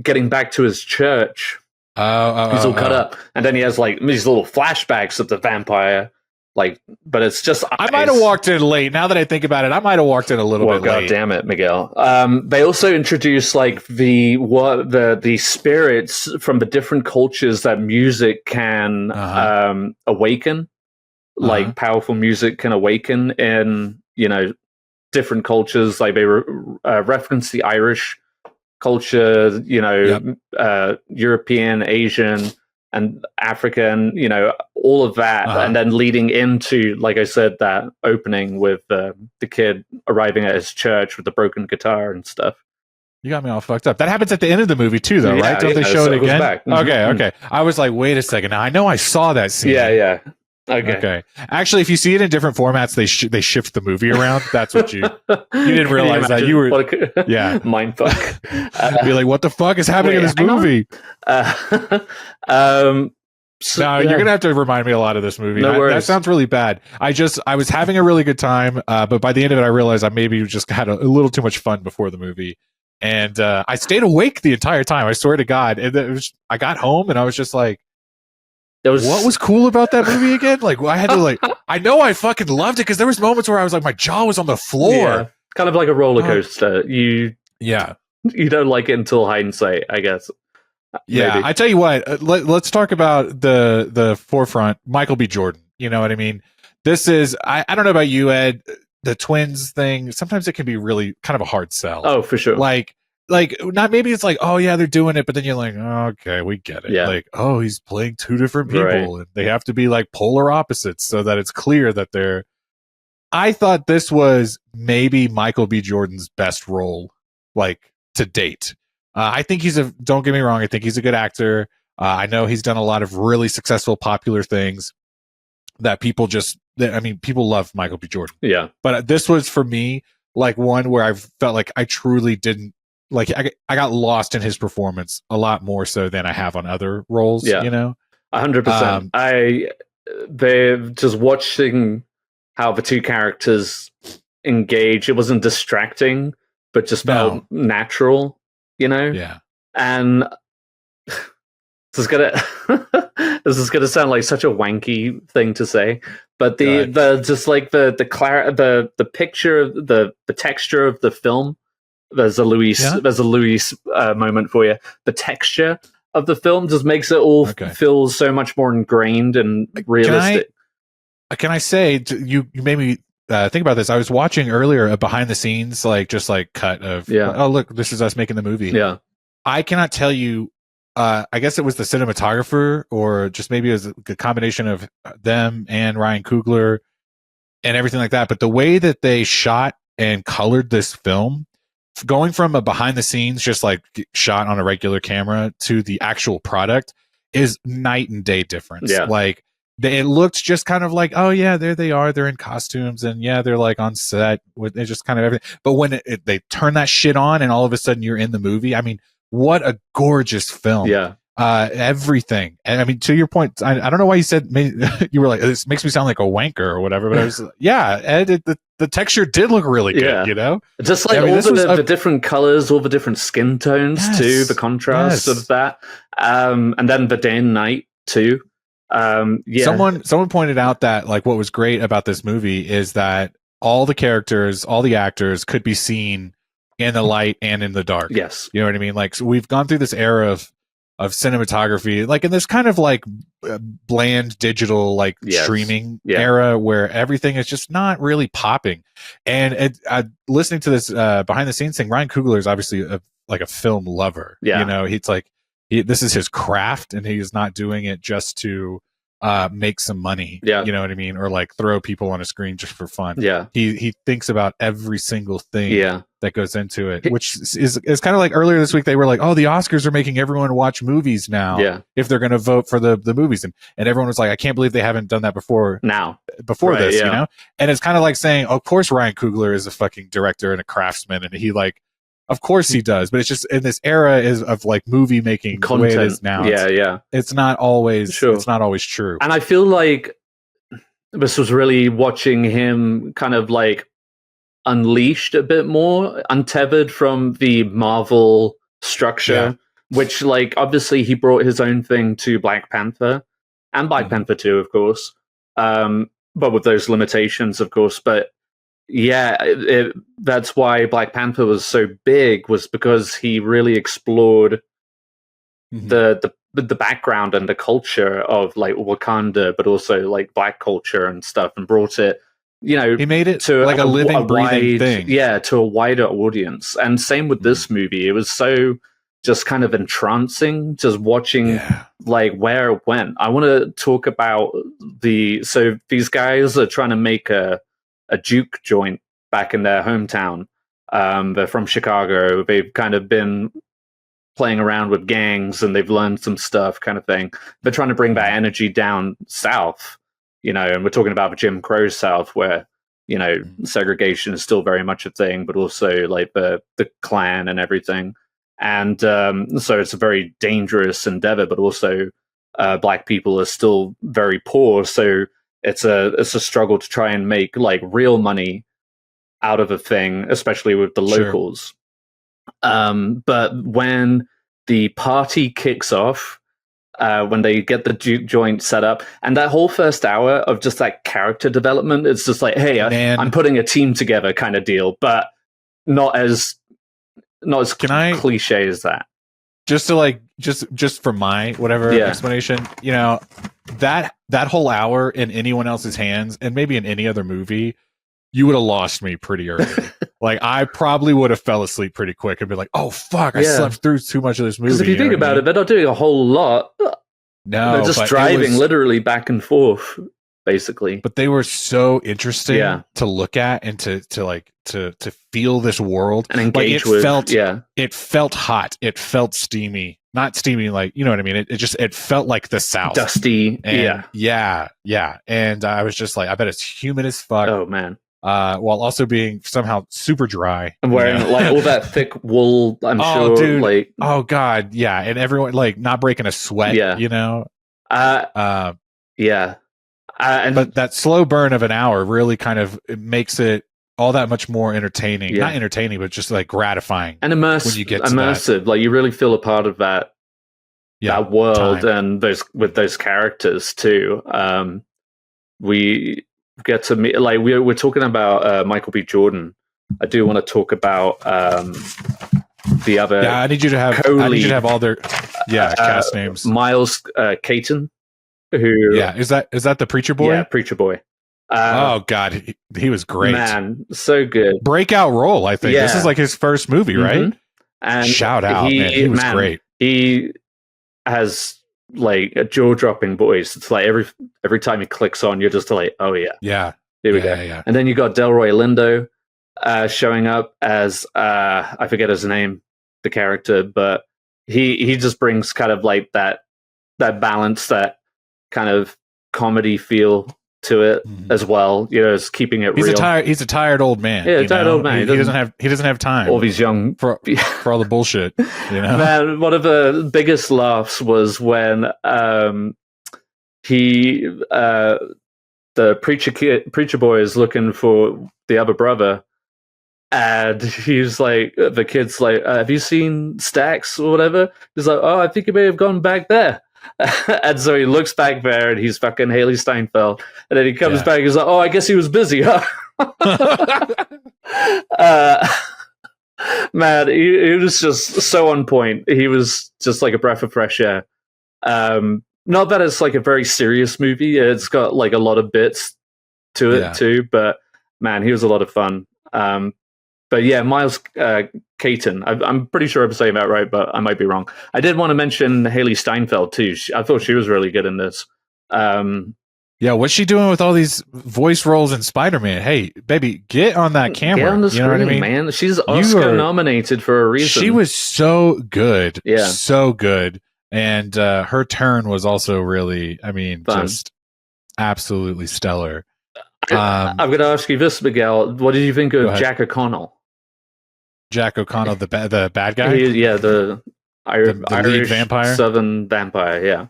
getting back to his church. He's all cut up, and then he has like these little flashbacks of the vampire. Like, but it's just eyes. I might have walked in late. Now that I think about it, I might have walked in a little bit late. God damn it, Miguel. They also introduce like the spirits from the different cultures that music can awaken. Like powerful music can awaken in different cultures. Like they reference the Irish culture, European, Asian, and African, all of that, and then leading into, like I said, that opening with the kid arriving at his church with the broken guitar and stuff. You got me all fucked up. That happens at the end of the movie too, though, right? Don't they show it again? Back. Okay. I was like, wait a second. Now I know I saw that scene. Yeah. Okay. Actually, if you see it in different formats, they shift the movie around. That's what you didn't realize that you were. Mind fuck. Be like, what the fuck is happening in this movie? You're gonna have to remind me a lot of this movie. No worries. That sounds really bad. I was having a really good time, but by the end of it, I realized I maybe just had a little too much fun before the movie, and I stayed awake the entire time. I swear to God. And I got home and I was just like. What was cool about that movie again? Like, I had to I know I fucking loved it because there was moments where I was like, my jaw was on the floor. Yeah. Kind of like a roller coaster. You don't like it until hindsight, I guess. Yeah, maybe. I tell you what. Let's talk about the forefront. Michael B. Jordan. You know what I mean? This is I don't know about you, Ed. The twins thing. Sometimes it can be really kind of a hard sell. Oh, for sure. Like not maybe it's like, oh yeah, they're doing it, but then you're like, oh, okay, we get it. Yeah. Like, oh, he's playing two different people, and they have to be like polar opposites so that it's clear that they're. I thought this was maybe Michael B. Jordan's best role, like to date. I think don't get me wrong, I think he's a good actor. I know he's done a lot of really successful, popular things that people people love Michael B. Jordan. Yeah. But this was for me like one where I felt like I truly didn't. Like I got lost in his performance a lot more so than I have on other roles. Yeah, 100%. They're just watching how the two characters engage. It wasn't distracting, but just felt natural. Yeah. And This is gonna this is gonna sound like such a wanky thing to say, but the just like the picture of the texture of the film. There's a Louis moment for you. The texture of the film just makes it all feel so much more ingrained and realistic. Can I say you made me think about this? I was watching earlier a behind the scenes cut of oh look, this is us making the movie. Yeah, I cannot tell you. I guess it was the cinematographer, or just maybe it was a combination of them and Ryan Coogler and everything like that. But the way that they shot and colored this film, going from a behind the scenes, just like shot on a regular camera, to the actual product, is night and day difference. Yeah. Like it looked just kind of like, oh yeah, there they are. They're in costumes, and yeah, they're like on set with just kind of everything. But when they turn that shit on, and all of a sudden you're in the movie, I mean, what a gorgeous film. Yeah. Everything. And I mean, to your point, I don't know why you said, you were like, this makes me sound like a wanker or whatever, but I was yeah, Ed, the texture did look really good, you know? Just like all the different colors, all the different skin tones too, the contrast of that. And then the day and night too. Someone pointed out that like what was great about this movie is that all the characters, all the actors could be seen in the light and in the dark. Yes. You know what I mean? Like, so we've gone through this era of cinematography, like in this kind of like bland digital, like streaming era where everything is just not really popping. And listening to this behind the scenes thing, Ryan Coogler is obviously like a film lover. Yeah. You know, he's like, this is his craft, and he's not doing it just to make some money. Yeah. You know what I mean? Or like throw people on a screen just for fun. Yeah. He thinks about every single thing that goes into it, which is kind of like earlier this week, they were like, oh, the Oscars are making everyone watch movies now if they're going to vote for the movies. And everyone was like, I can't believe they haven't done that before this, you know? And it's kind of like saying, of course, Ryan Coogler is a fucking director and a craftsman. And he like, of course he does, but it's just in this era of like movie making content, the way it is now. It's not always it's not always true. And I feel like this was really watching him kind of like unleashed a bit more, untethered from the Marvel structure, which like obviously he brought his own thing to Black Panther and Black Panther 2, of course, but with those limitations, of course. But yeah, that's why Black Panther was so big, was because he really explored the background and the culture of like Wakanda, but also like Black culture and stuff, and brought it, you know, he made it to like a living, breathing thing. Yeah, to a wider audience. And same with this movie. It was so just kind of entrancing, just watching like where it went. I want to talk about so these guys are trying to make a juke joint back in their hometown. They're from Chicago. They've kind of been playing around with gangs, and they've learned some stuff, kind of thing. They're trying to bring that energy down south, you know, and we're talking about the Jim Crow South, where, you know, segregation is still very much a thing, but also like the Klan and everything. And so it's a very dangerous endeavor, but also Black people are still very poor. So it's a struggle to try and make like real money out of a thing, especially with the locals. But when the party kicks off, when they get the juke joint set up, and that whole first hour of just that character development, it's just like, hey, I'm putting a team together kind of deal, but not as cliche as that. Just to like, just for my whatever explanation, you know, that whole hour in anyone else's hands, and maybe in any other movie, you would have lost me pretty early. Like I probably would have fell asleep pretty quick and be like, oh fuck, I slept through too much of this movie. Because if you think about it, they're not doing a whole lot. No, they're just driving literally back and forth, basically. But they were so interesting to look at, and to feel this world and engage with. It felt hot. It felt steamy. Not steamy, like, you know what I mean? It felt like the South. Dusty. And yeah. And I was just like, I bet it's humid as fuck. Oh, man. While also being somehow super dry. And wearing like all that thick wool, I'm sure. Dude. Like, oh, God. Yeah. And everyone like not breaking a sweat, you know? And but that slow burn of an hour really kind of makes it all that much more entertaining. Not entertaining, but just like gratifying and immersive. When you get to immersive. Like you really feel a part of that that world and those characters too. We get to meet, like, we're talking about Michael B. Jordan. I do want to talk about the other. Yeah, I need you to have all their cast names. Miles Caton, who is that the preacher boy? Yeah, preacher boy. Oh God, he was great. Man, so good. Breakout role, I think. This is like his first movie, right? And shout out, man. He was great. He has like a jaw-dropping voice. It's like every time he clicks on, you're just like, oh yeah, here we go. Yeah. And then you got Delroy Lindo showing up as I forget his name, the character, but he just brings kind of like that balance, that kind of comedy feel to it as well. You know, it's keeping it real. He's a tired old man. Yeah, tired old man. He doesn't have time. All these young for all the bullshit. You know, man. One of the biggest laughs was when the preacher boy is looking for the other brother, and he's like, the kid's like, have you seen Stax or whatever? He's like, oh, I think he may have gone back there. And so he looks back there, and he's fucking Hailee Steinfield. And then he comes back, he's like, oh, I guess he was busy, huh? Man, he was just so on point. He was just like a breath of fresh air. Not that it's like a very serious movie. It's got like a lot of bits to it too, but man, he was a lot of fun. But yeah, Miles Caton, I'm pretty sure I'm saying that right, but I might be wrong. I did want to mention Hailee Steinfeld too. I thought she was really good in this. Yeah, what's she doing with all these voice roles in Spider-Man? Hey, baby, get on that camera. Get on the screen, you know what I mean? Man. She's Oscar nominated for a reason. She was so good. Yeah. So good. And her turn was also really, I mean, fun. Just absolutely stellar. I'm going to ask you this, Miguel. What did you think of Jack O'Connell? Jack O'Connell, the bad guy? The Irish lead vampire? Southern vampire, yeah.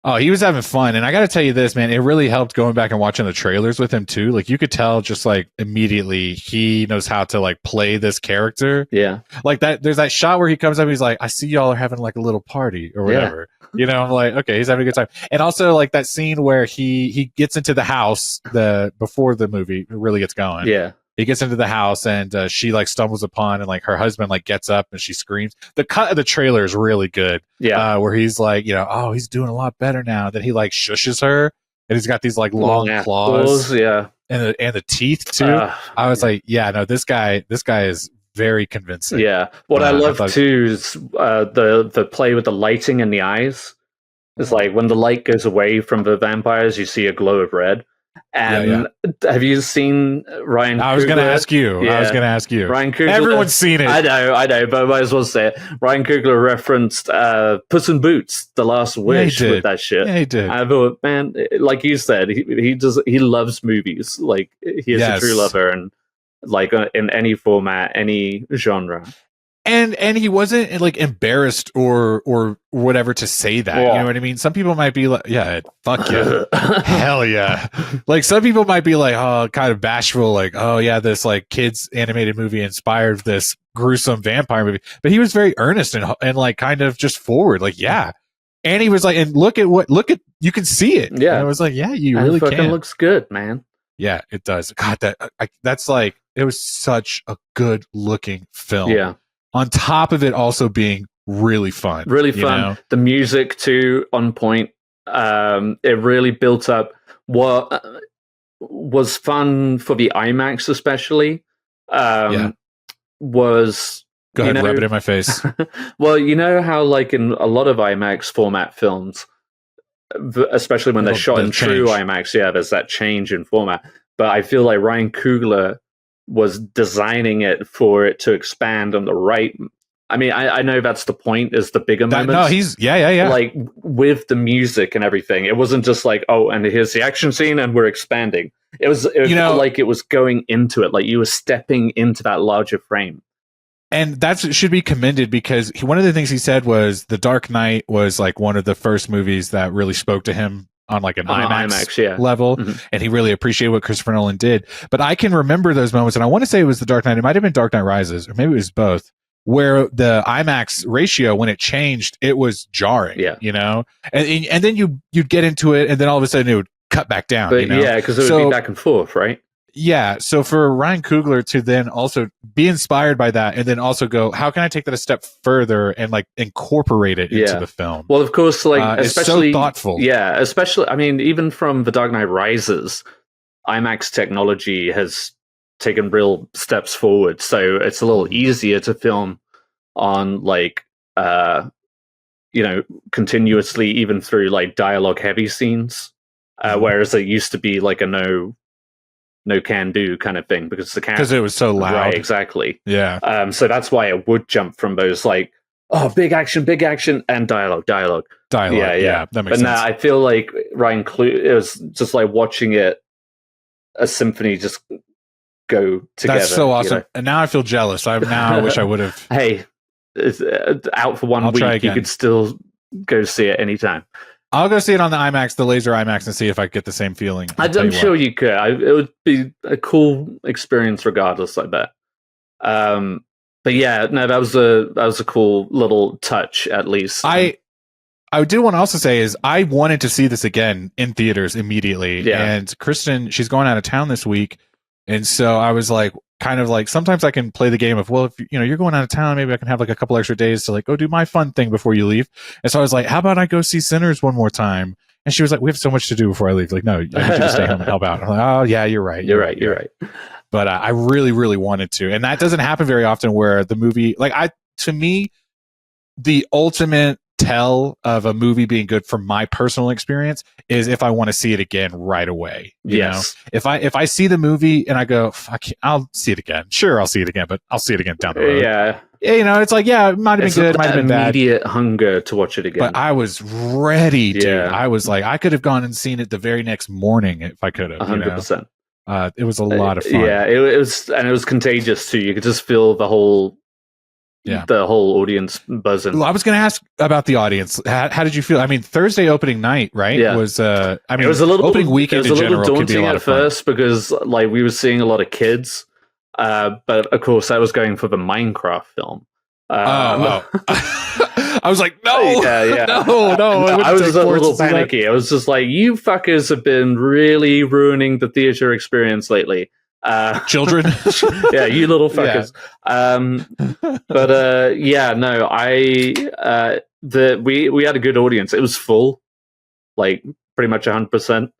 Oh, he was having fun. And I got to tell you this, man, it really helped going back and watching the trailers with him too. Like, you could tell just like immediately he knows how to like play this character. Yeah. Like that, there's that shot where he comes up and he's like, I see y'all are having like a little party or whatever. Yeah. You know, I'm like, okay, he's having a good time. And also like that scene where he gets into the house before the movie really gets going. Yeah. He gets into the house and she like stumbles upon, and like her husband like gets up and she screams. The cut of the trailer is really good. Yeah. Where he's like, you know, oh, he's doing a lot better now. Then he like shushes her, and he's got these like long claws. Yeah. And the teeth too. I was like, yeah, no, this guy is very convincing. Yeah. What I love too is the play with the lighting in the eyes. It's like when the light goes away from the vampires, you see a glow of red. And have you seen Ryan Coogler? I was going to ask you. Yeah. Ryan Coogler. Everyone's seen it. I know, but I might as well say it. Ryan Coogler referenced Puss in Boots, The Last Wish, with that shit. Yeah, he did. I thought, man, like you said, he loves movies. Like, he is a true lover, and like in any format, any genre. And he wasn't like embarrassed or whatever to say that. You know what I mean? Some people might be like, yeah, fuck yeah. Hell yeah. Like some people might be like, oh, kind of bashful, like, oh yeah, this like kids animated movie inspired this gruesome vampire movie. But he was very earnest and like kind of just forward, like, yeah. And he was like, and look at you can see it. Yeah. And I was like, yeah, you really can. It fucking looks good, man. Yeah, it does. God, that's like, it was such a good looking film. Yeah. On top of it also being really fun. Really fun. You know? The music, too, on point. It really built up what was fun for the IMAX, especially. Was... Go ahead, rub it in my face. Well, you know how, like, in a lot of IMAX format films, especially when they're shot in true IMAX, there's that change in format. But I feel like Ryan Coogler was designing it for it to expand on the right. I mean, I know that's the point, is the bigger moments. No, he's like with the music and everything. It wasn't just like, oh, and here's the action scene and we're expanding. It felt like it was going into it, like you were stepping into that larger frame. And that should be commended, because one of the things he said was The Dark Knight was like one of the first movies that really spoke to him on like an IMAX level. Mm-hmm. And he really appreciated what Christopher Nolan did. But I can remember those moments, and I want to say it was The Dark Knight. It might have been Dark Knight Rises, or maybe it was both, where the IMAX ratio, when it changed, it was jarring. Yeah. You know, and then you'd get into it, and then all of a sudden it would cut back down. But you know? yeah, because it would be back and forth, right? Yeah. So for Ryan Coogler to then also be inspired by that and then also go, how can I take that a step further and like incorporate it into the film? Well, of course, like especially it's so thoughtful. Yeah, especially I mean, even from The Dark Knight Rises, IMAX technology has taken real steps forward. So it's a little easier to film on like continuously, even through like dialogue heavy scenes. Whereas it used to be like a no can do kind of thing because it was so loud. Right, exactly. Yeah. So that's why it would jump from those like, oh, big action, and dialogue. Yeah. That makes sense. But now I feel like Ryan Coogler, it was just like watching a symphony just go together. That's so awesome. You know? And now I feel jealous. I wish I would have. Hey, it's out for 1 week. You could still go see it anytime. I'll go see it on the IMAX, the laser IMAX, and see if I get the same feeling. I'm sure you could. It would be a cool experience regardless, I bet. But yeah, no, that was a cool little touch, at least. I do want to also say is I wanted to see this again in theaters immediately. Yeah. And Kristen, she's going out of town this week. And so I was like, kind of like, sometimes I can play the game of, well, if you're going out of town, maybe I can have like a couple extra days to like go do my fun thing before you leave. And so I was like, how about I go see Sinners one more time? And she was like, we have so much to do before I leave. Like, no, I need you to stay home and help out. I'm like, oh yeah, you're right. You're right. But I really, really wanted to. And that doesn't happen very often where the movie, to me, the ultimate tell of a movie being good from my personal experience is if I want to see it again right away. You know? If I see the movie and I go, fuck, I'll see it again. Sure, I'll see it again, but I'll see it again down the road. Yeah. It's like, yeah, it might have been good, might have been bad. Immediate hunger to watch it again. But I was ready, dude. Yeah. I was like, I could have gone and seen it the very next morning if I could have. 100%. It was a lot of fun. Yeah, it was contagious too. You could just feel the whole audience buzzing. Well, I was going to ask about the audience. How did you feel? I mean, Thursday opening night, right? Yeah. It was it was a little opening weekend. It was a little daunting at first because like we were seeing a lot of kids, but of course I was going for the Minecraft film. I was like, no, yeah. no. I was a little panicky. I was just like, you fuckers have been really ruining the theater experience lately. Children. Yeah, you little fuckers. We had a good audience. It was full, like pretty much 100%.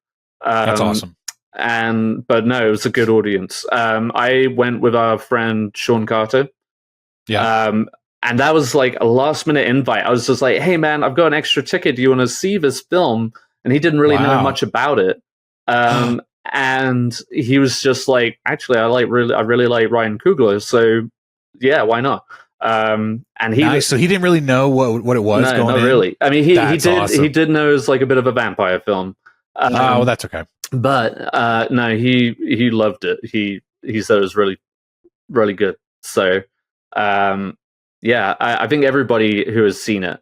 That's awesome. But no, it was a good audience. I went with our friend Sean Carter. Yeah. And that was like a last minute invite. I was just like, hey man, I've got an extra ticket. Do you want to see this film? And he didn't really know much about it. And he was just like, actually, I really like Ryan Coogler, so yeah, why not? And so he didn't really know what it was. No, not really. I mean, he did know it was like a bit of a vampire film. Well, that's okay. But no, he loved it. He said it was really, really good. So I think everybody who has seen it.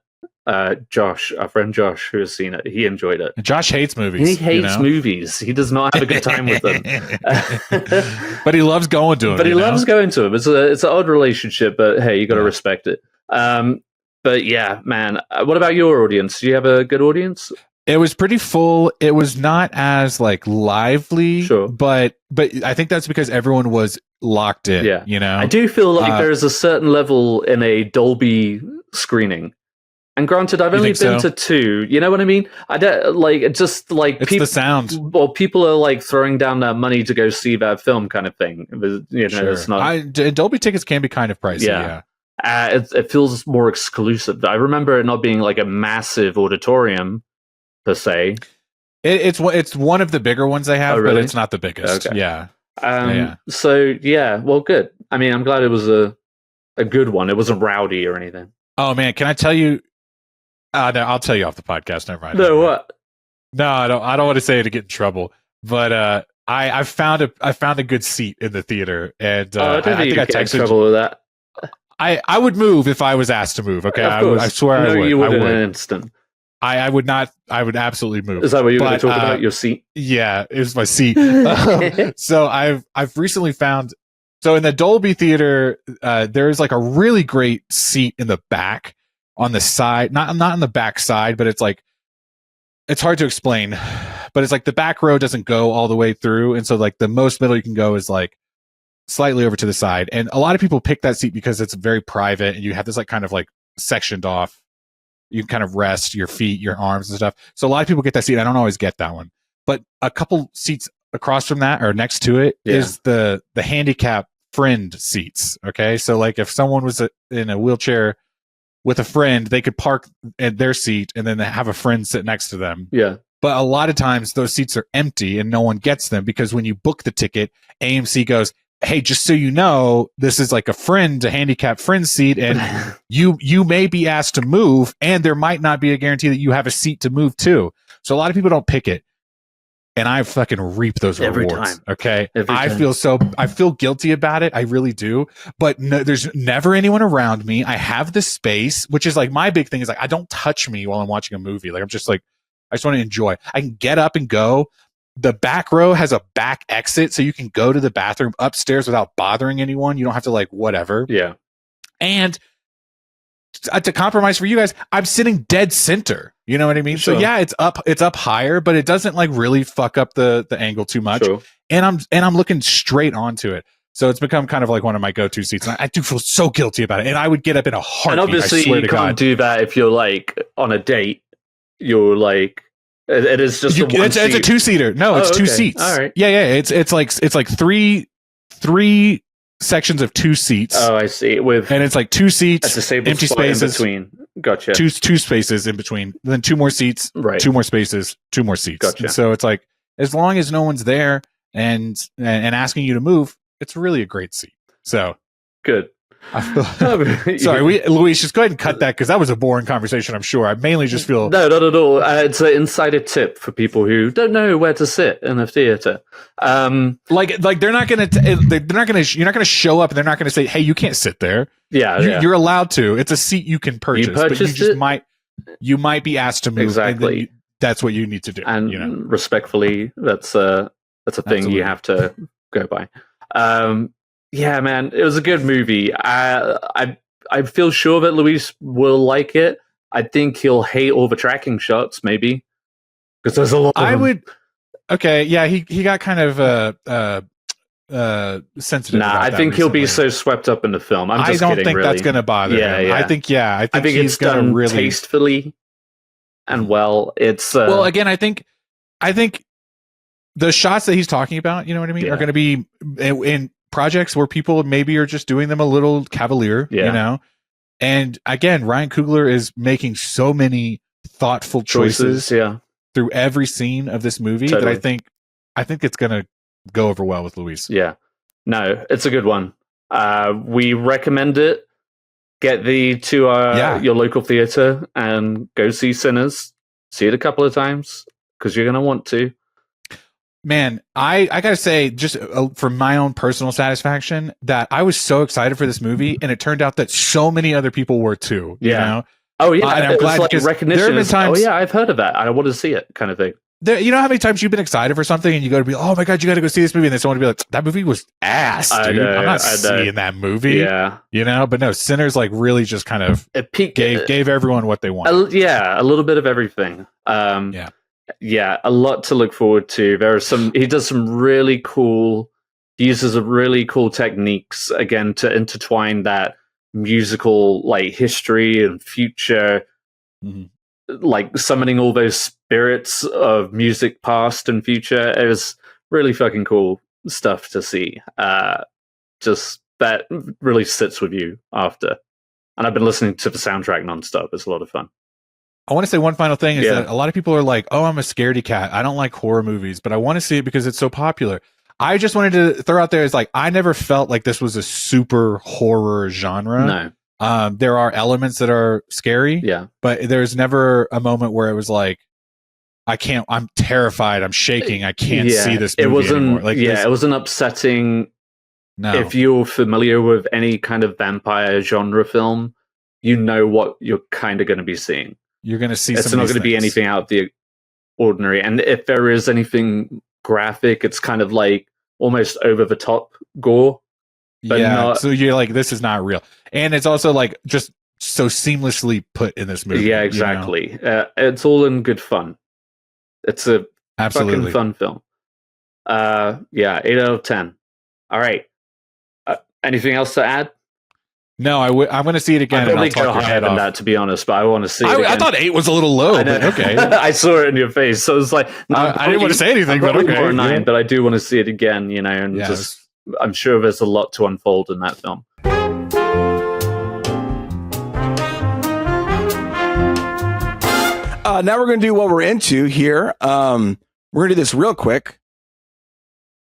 Josh, our friend Josh, who has seen it, he enjoyed it. Josh hates movies. He hates movies. He does not have a good time with them. But he loves going to them. But he loves going to them. It's an odd relationship, but hey, you got to respect it. But yeah, man. What about your audience? Do you have a good audience? It was pretty full. It was not as like lively, sure, but I think that's because everyone was locked in. Yeah, I do feel like there is a certain level in a Dolby screening. And granted, I've only been to 2. You know what I mean? I don't like just like it's the sound. Well, people are like throwing down that money to go see that film, kind of thing. It's not. Dolby tickets can be kind of pricey. Yeah, it feels more exclusive. I remember it not being like a massive auditorium per se. It's one of the bigger ones they have, but it's not the biggest. Okay. Yeah. So yeah, well, good. I mean, I'm glad it was a good one. It wasn't rowdy or anything. Oh man, can I tell you? No, I'll tell you off the podcast. Never mind. No, what? No, I don't want to say it to get in trouble. But I found a good seat in the theater, and I think I texted trouble with that. I would move if I was asked to move. Okay, I swear I would. You would in an instant. I would not. I would absolutely move. Is that what you were going to talk about? Your seat? Yeah, it was my seat. So I've recently found So in the Dolby Theater, there's like a really great seat in the back on the side, not on the back side, but it's like, it's hard to explain, but it's like the back row doesn't go all the way through. And so like the most middle you can go is like slightly over to the side. And a lot of people pick that seat because it's very private and you have this like kind of like sectioned off. You can kind of rest your feet, your arms and stuff. So a lot of people get that seat. I don't always get that one, but a couple seats across from that or next to it is the handicap friend seats. Okay. So like if someone was in a wheelchair with a friend, they could park at their seat and then have a friend sit next to them. Yeah. But a lot of times those seats are empty and no one gets them because when you book the ticket, AMC goes, hey, just so you know, this is like a handicapped friend seat, and you may be asked to move, and there might not be a guarantee that you have a seat to move to. So a lot of people don't pick it. And I fucking reap those rewards. Okay. I feel guilty about it. I really do. But no, there's never anyone around me. I have the space, which is like my big thing is like, I don't touch me while I'm watching a movie. Like I'm just like, I just want to enjoy. I can get up and go. The back row has a back exit, so you can go to the bathroom upstairs without bothering anyone. You don't have to like whatever. Yeah. And to compromise for you guys, I'm sitting dead center. You know what I mean? Sure. So yeah, it's up higher, but it doesn't like really fuck up the angle too much. Sure. And I'm looking straight onto it. So it's become kind of like one of my go-to seats. And I do feel so guilty about it. And I would get up in a heartbeat. And obviously you can't do that if you're like on a date. You're like, it is just it's a two-seater. No, it's two seats. All right. Yeah. It's like three sections of two seats. Oh, I see. And it's like two seats, empty spaces in between. Gotcha. Two spaces in between. Then two more seats, right. Two more spaces, two more seats. Gotcha. And so it's like as long as no one's there and asking you to move, it's really a great seat. So good. Sorry, Luis, just go ahead and cut that because that was a boring conversation. I'm sure. I mainly just feel no, not at all. It's an insider tip for people who don't know where to sit in a theater. Like they're not gonna show up and they're not gonna say, "Hey, you can't sit there." Yeah, you're allowed to. It's a seat you can purchase, but you just it? you might be asked to move. Exactly. That's what you need to do. And respectfully, that's a thing Absolutely. You have to go by. Yeah, man, it was a good movie. I feel sure that Luis will like it. I think he'll hate all the tracking shots, maybe, because there's a lot. Okay, yeah, he got kind of sensitive. Nah, I think he'll be so swept up in the film. I don't think really. That's going to bother him. Yeah. I think it's done really tastefully and well. It's well, again, I think the shots that he's talking about, you know what I mean, are going to be in projects where people maybe are just doing them a little cavalier, you know? And again, Ryan Coogler is making so many thoughtful choices through every scene of this movie that I think it's going to go over well with Luis. Yeah. No, it's a good one. We recommend it. Get thee to your local theater and go see Sinners. See it a couple of times because you're going to want to. Man, I gotta say, just for my own personal satisfaction, that I was so excited for this movie, and it turned out that so many other people were too. You know? Oh yeah, and I'm glad because recognition. There have been times, oh yeah, I've heard of that. I want to see it, kind of thing. You know how many times you've been excited for something, and you go to be, oh my god, you got to go see this movie, and then someone will be like, that movie was ass, dude. I'm not seeing that movie. Yeah, you know, but no, Sinners like really just kind of gave everyone what they wanted. A little bit of everything. Yeah, a lot to look forward to. He does some really cool, he uses a really cool techniques, again, to intertwine that musical, like, history and future, like, summoning all those spirits of music past and future. It was really fucking cool stuff to see. Just, that really sits with you after. And I've been listening to the soundtrack nonstop. It's a lot of fun. I want to say one final thing is that a lot of people are like, oh, I'm a scaredy cat. I don't like horror movies, but I want to see it because it's so popular. I just wanted to throw out there is like, I never felt like this was a super horror genre. No. There are elements that are scary, but there's never a moment where it was like, I'm terrified. I'm shaking. I can't see this movie anymore. Like, it wasn't upsetting. No. If you're familiar with any kind of vampire genre film, you know what you're kind of going to be seeing. You're going to see it's not going to be anything out of the ordinary. And if there is anything graphic, it's kind of like almost over the top gore. but not. So you're like, this is not real, and it's also like just so seamlessly put in this movie. Yeah, exactly. It's all in good fun. It's a fucking fun film. 8 out of 10. All right. Anything else to add? No, I'm going to see it again. I'd probably go higher than that, to be honest, but I want to see it again. I thought 8 was a little low, but okay. I saw it in your face, so it's like... I didn't want to say anything, but okay. More 9, but I do want to see it again, and I'm sure there's a lot to unfold in that film. Now we're going to do what we're into here. We're going to do this real quick.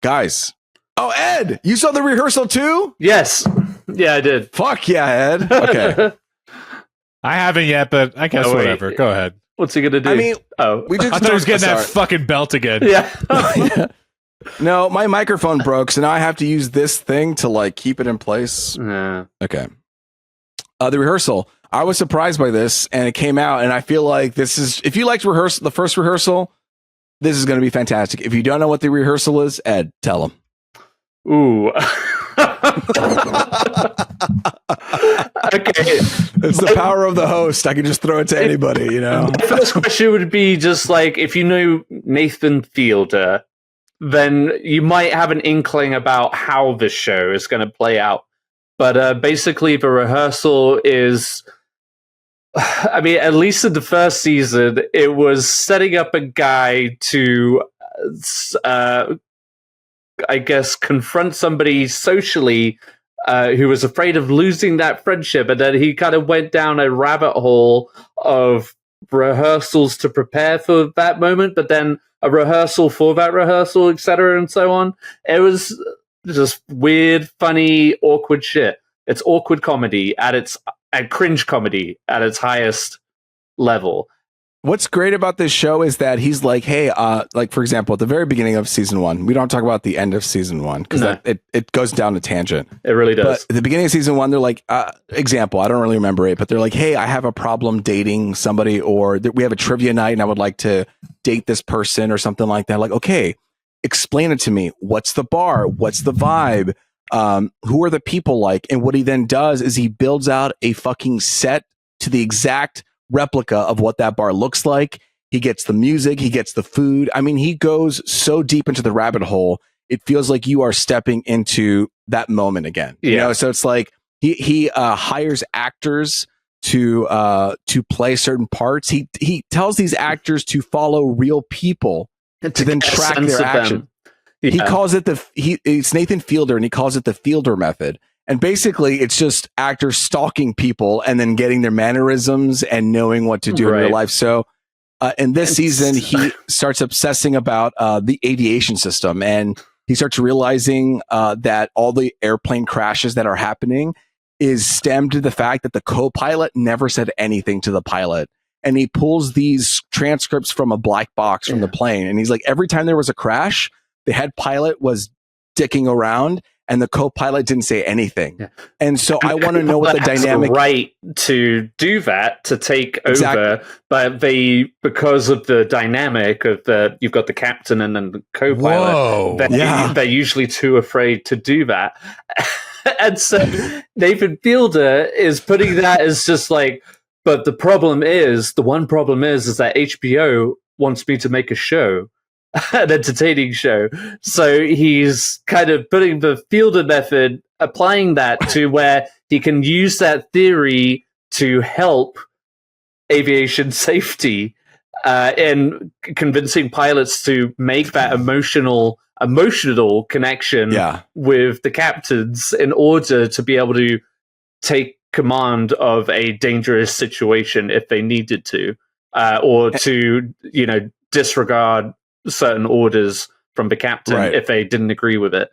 Guys. Oh, Ed, you saw the rehearsal too? Yes. Yeah, I did. Fuck yeah, Ed. Okay. I haven't yet, but I guess whatever. Go ahead. What's he going to do? I mean, I thought he was getting that fucking belt again. Yeah. No, my microphone broke, so now I have to use this thing to like keep it in place. Okay. The rehearsal. I was surprised by this, and it came out, and I feel like this is, if you liked the first rehearsal, this is going to be fantastic. If you don't know what the rehearsal is, Ed, tell him. Ooh. Okay. It's the power of the host. I can just throw it to anybody, The first question would be just like, if you know Nathan Fielder, then you might have an inkling about how this show is going to play out. But basically, the rehearsal is... I mean, at least in the first season, it was setting up a guy to, I guess, confront somebody socially who was afraid of losing that friendship. And then he kind of went down a rabbit hole of rehearsals to prepare for that moment, but then a rehearsal for that rehearsal, etc., and so on. It was just weird, funny, awkward shit. It's awkward comedy and cringe comedy at its highest level. What's great about this show is that he's like, hey, like for example, at the very beginning of season 1, we don't talk about the end of season 1 because it goes down a tangent. It really does. But at the beginning of season 1, they're like, example, I don't really remember it, but they're like, hey, I have a problem dating somebody, or we have a trivia night and I would like to date this person or something like that. Like, okay, explain it to me. What's the bar? What's the vibe? Who are the people like? And what he then does is he builds out a fucking set to the exact replica of what that bar looks like. He gets the music, he gets the food. I mean, he goes so deep into the rabbit hole. It feels like you are stepping into that moment again. Yeah. So it's like he hires actors to play certain parts. He tells these actors to follow real people to then track their action. Yeah. He calls it it's Nathan Fielder, and he calls it the Fielder method. And basically, it's just actors stalking people and then getting their mannerisms and knowing what to do in real life. So in this season, he starts obsessing about the aviation system, and he starts realizing that all the airplane crashes that are happening is stemmed to the fact that the co-pilot never said anything to the pilot. And he pulls these transcripts from a black box from the plane. And he's like, every time there was a crash, the head pilot was dicking around and the co-pilot didn't say anything. Yeah. And so I want to know what the dynamic... right to do that, to take over, but because of the dynamic of you've got the captain and then the co-pilot, they're usually too afraid to do that. And so Nathan Fielder is putting that as just like, but the one problem is that HBO wants me to make a show. An entertaining show. So he's kind of putting the Fielder method, applying that to where he can use that theory to help aviation safety in convincing pilots to make that emotional connection with the captains in order to be able to take command of a dangerous situation if they needed to, or to, disregard certain orders from the captain if they didn't agree with it.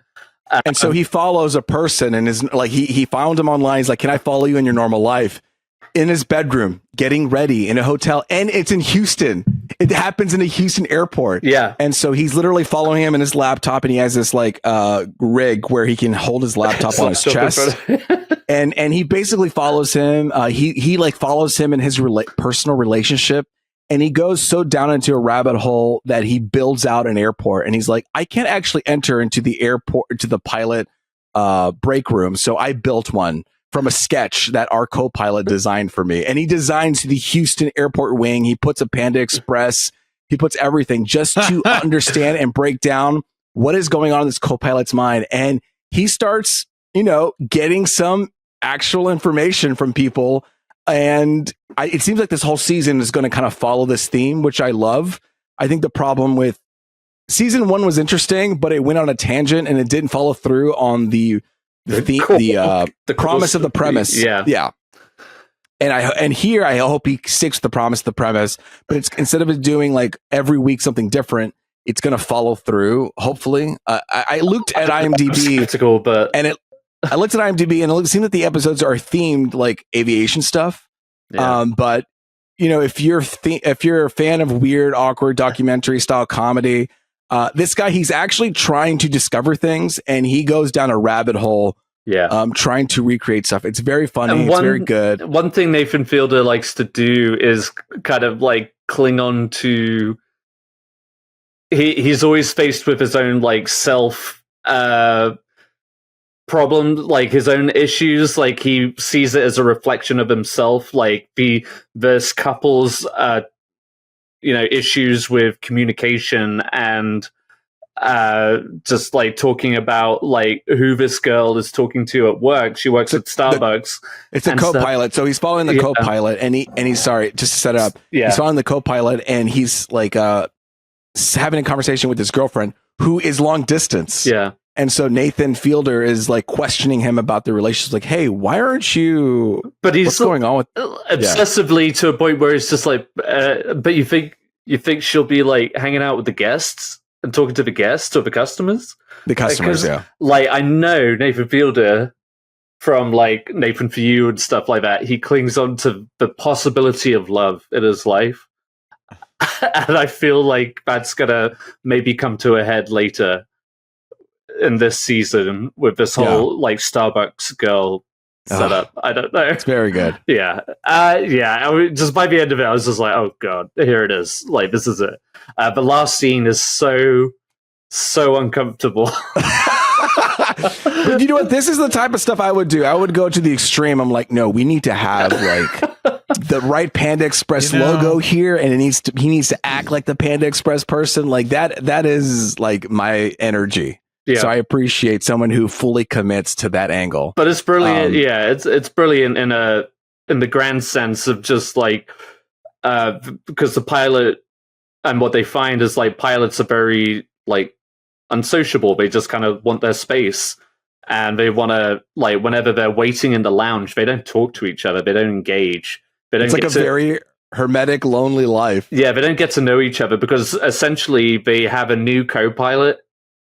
And so he follows a person and is like, he found him online. He's like, can I follow you in your normal life? In his bedroom, getting ready in a hotel. And it's in Houston. It happens in a Houston airport. Yeah. And so he's literally following him in his laptop, and he has this like rig where he can hold his laptop on his chest. And he basically follows him. He like follows him in his personal relationship. And he goes so down into a rabbit hole that he builds out an airport. And he's like, I can't actually enter into the airport, to the pilot break room. So I built one from a sketch that our co-pilot designed for me. And he designs the Houston airport wing. He puts a Panda Express. He puts everything just to understand and break down what is going on in this co-pilot's mind. And he starts, getting some actual information from people. And it seems like this whole season is going to kind of follow this theme, which I love. I think the problem with season 1 was interesting, but it went on a tangent and it didn't follow through on the promise of the premise. Yeah. And here I hope he sticks to the promise of the premise, but it's instead of it doing like every week something different, it's going to follow through. Hopefully, I looked at IMDb, I looked at IMDb and it seemed that the episodes are themed like aviation stuff. Yeah. But if you're a fan of weird, awkward documentary style comedy, this guy, he's actually trying to discover things and he goes down a rabbit hole. Yeah. Trying to recreate stuff. It's very funny. It's very good. One thing Nathan Fielder likes to do is kind of like cling on to. He's always faced with his own like self problem, like his own issues. Like he sees it as a reflection of himself. Like this couple's issues with communication and just like talking about like who this girl is talking to at work. She works at Starbucks. It's a co-pilot, so he's following the co-pilot, and he's sorry, just to set it up. Yeah, he's following the co-pilot, and he's like having a conversation with his girlfriend who is long distance. Yeah, and so Nathan Fielder is like questioning him about the relationship. Like, hey, why aren't you? But he's what's going on with obsessively to a point where it's just like, but you think she'll be like hanging out with the guests and talking to the guests or the customers? The customers, yeah. Like, I know Nathan Fielder from, like, Nathan For You and stuff like that. He clings on to the possibility of love in his life. And I feel like that's going to maybe come to a head later in this season with this whole, like, Starbucks girl setup. I don't know. It's very good. Yeah. Just by the end of it, I was just like, oh, God, here it is. Like, this is it. The last scene is so uncomfortable. But you know what? This is the type of stuff I would do. I would go to the extreme. I'm like, no, we need to have like the right Panda Express logo here, and he needs to act like the Panda Express person. Like that is like my energy. Yeah. So I appreciate someone who fully commits to that angle. But it's brilliant. It's brilliant in the grand sense of just like because the pilot. And what they find is like pilots are very like unsociable. They just kind of want their space, and they want to like whenever they're waiting in the lounge, they don't talk to each other. They don't engage. It's like a very hermetic, lonely life. Yeah, they don't get to know each other because essentially they have a new co-pilot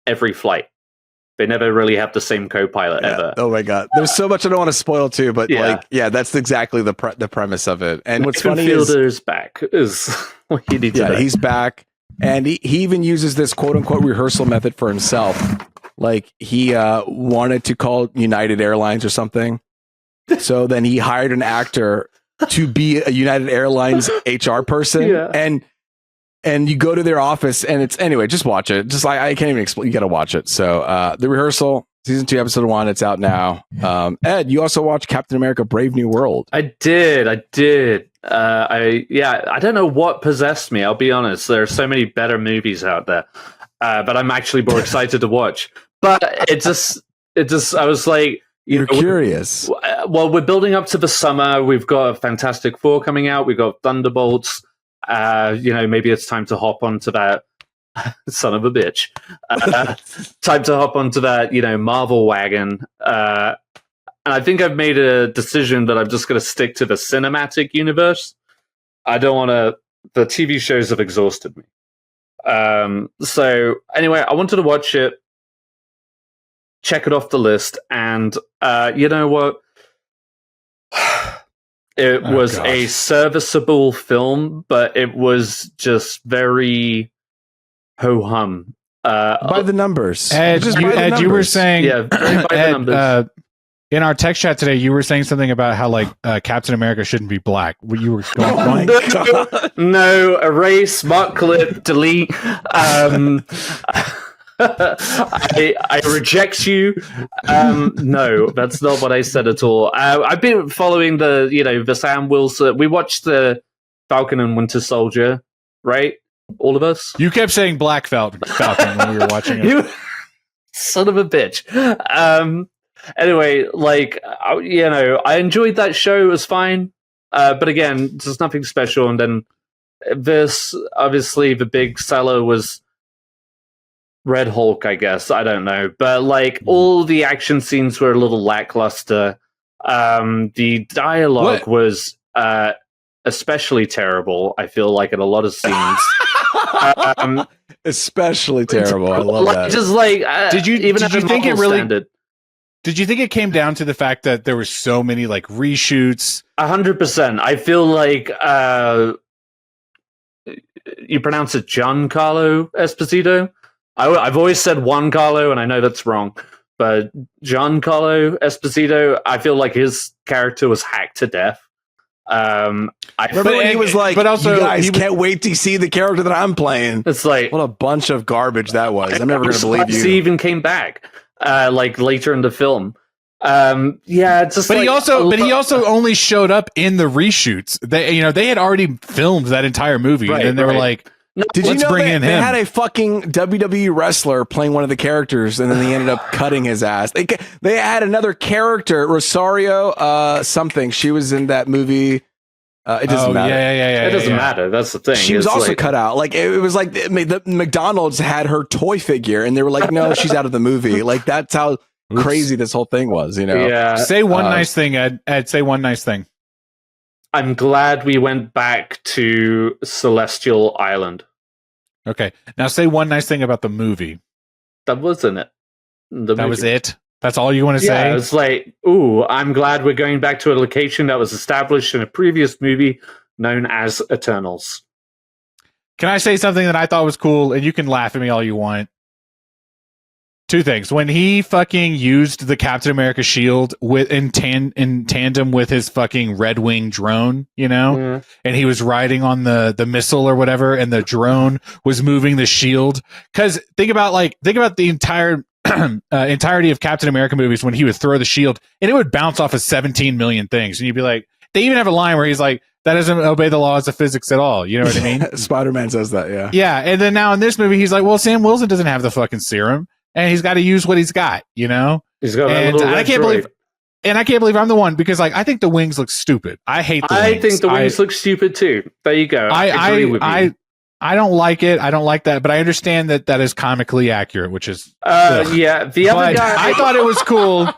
every flight. They never really have the same co-pilot ever. Oh my God. There's so much I don't want to spoil too, but that's exactly the premise of it. And what's funny Fielder's back is what you need to know. He's back. And he even uses this quote unquote rehearsal method for himself. Like he wanted to call United Airlines or something. So then he hired an actor to be a United Airlines HR person. Yeah. And you go to their office and it's anyway, just watch it. Just like I can't even explain. You got to watch it. So The Rehearsal, season 2, episode 1, it's out now. Ed, you also watched Captain America: Brave New World. I did. I don't know what possessed me. I'll be honest. There are so many better movies out there, but I'm actually more excited to watch. But it just. I was like, you're curious. Well, we're building up to the summer. We've got Fantastic Four coming out. We've got Thunderbolts. Maybe it's time to hop onto that son of a bitch. Time to hop onto that, Marvel wagon. And I think I've made a decision that I'm just going to stick to the cinematic universe. I don't want to. The TV shows have exhausted me. So anyway, I wanted to watch it, check it off the list, and you know what? It was a serviceable film, but it was just very ho-hum. By the numbers. Ed, you were saying... Yeah, by the numbers. In our text chat today, you were saying something about how like Captain America shouldn't be black. You were going, no, erase, mark, clip, delete. I reject you. No, that's not what I said at all. I've been following the Sam Wilson. We watched the Falcon and Winter Soldier, right? All of us. You kept saying Black Falcon when we were watching it. You son of a bitch. Anyway, I enjoyed that show. It was fine. But again, just nothing special. And then this, obviously, the big seller was Red Hulk, I guess. I don't know. But all the action scenes were a little lackluster. The dialogue was especially terrible, I feel like, in a lot of scenes. Especially terrible. I love that. Just did you think it really standard. Did you think it came down to the fact that there were so many reshoots? 100%. I feel like you pronounce it Giancarlo Esposito. I've always said Juan Carlo, and I know that's wrong, but Giancarlo Esposito, I feel like his character was hacked to death. Remember when he was like, but also, you guys can't wait to see the character that I'm playing. It's like, what a bunch of garbage that was. I'm never going to believe you. He even came back, later in the film. It's just. But he also only showed up in the reshoots. They had already filmed that entire movie, and then they were like, no, did you know they had a fucking WWE wrestler playing one of the characters, and then they ended up cutting his ass. They had another character, Rosario something. She was in that movie. It doesn't matter. It doesn't matter. That's the thing. She was also cut out. It was like the McDonald's had her toy figure, and they were like, "No, she's out of the movie." That's how crazy this whole thing was. Yeah. Say one nice thing, Ed. Ed, say one nice thing. I'm glad we went back to Celestial Island. Okay. Now say one nice thing about the movie. That wasn't it. That was it? That's all you want to say? Yeah, it's I'm glad we're going back to a location that was established in a previous movie known as Eternals. Can I say something that I thought was cool? And you can laugh at me all you want. Two things. When he fucking used the Captain America shield in tandem with his fucking Red Wing drone, and he was riding on the missile or whatever, and the drone was moving the shield. Because think about the entire entirety of Captain America movies when he would throw the shield and it would bounce off of 17 million things, and you'd be like, they even have a line where he's like, that doesn't obey the laws of physics at all. You know what I mean? Spider-Man says that, yeah. Yeah, and then now in this movie, he's like, well, Sam Wilson doesn't have the fucking serum. And he's got to use what he's got, He's got a little I can't believe I'm the one, because I think the wings look stupid. I hate the wings. I think the wings look stupid too. There you go. I agree with you. I don't like it. I don't like that, but I understand that is comically accurate, which is the other guy. I thought it was cool.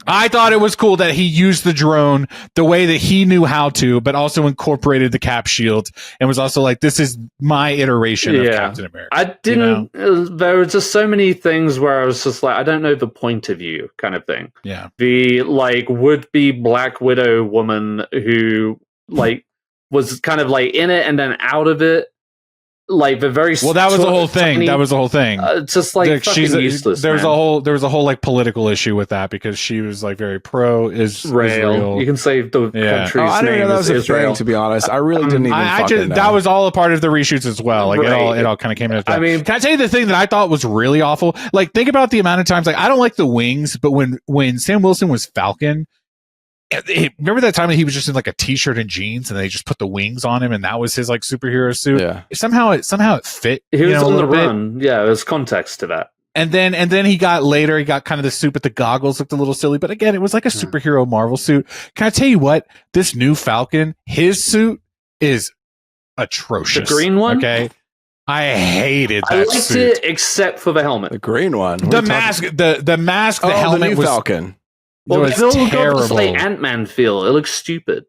I thought it was cool that he used the drone the way that he knew how to, but also incorporated the cap shield and was also like, "This is my iteration of Captain America." I didn't. There were just so many things where I was just like, I don't know the point of view, kind of thing. Yeah, the would-be Black Widow woman who was kind of in it and then out of it. The very that was the whole thing. That was the whole thing. Just fucking useless. There was a whole political issue with that, because she was very pro Israel. You can say the country's I didn't know that was Israel. A thing, to be honest. I really didn't even. That was all a part of the reshoots as well. It all kind of came into that. I mean, can I tell you the thing that I thought was really awful? Think about the amount of times I don't like the wings, but when Sam Wilson was Falcon. Remember that time that he was just in a t-shirt and jeans, and they just put the wings on him, and that was his superhero suit. Yeah. Somehow it fit. He was on the run. Yeah, there's context to that. And then he got kind of the suit, but the goggles looked a little silly. But again, it was like a superhero Marvel suit. Can I tell you what? This new Falcon, his suit is atrocious. The green one? Okay. I hated that I liked suit. it except for the helmet. The green one. The mask, the mask, the helmet the new was Falcon. Well, it was terrible. Got this Ant-Man feel. It looks stupid.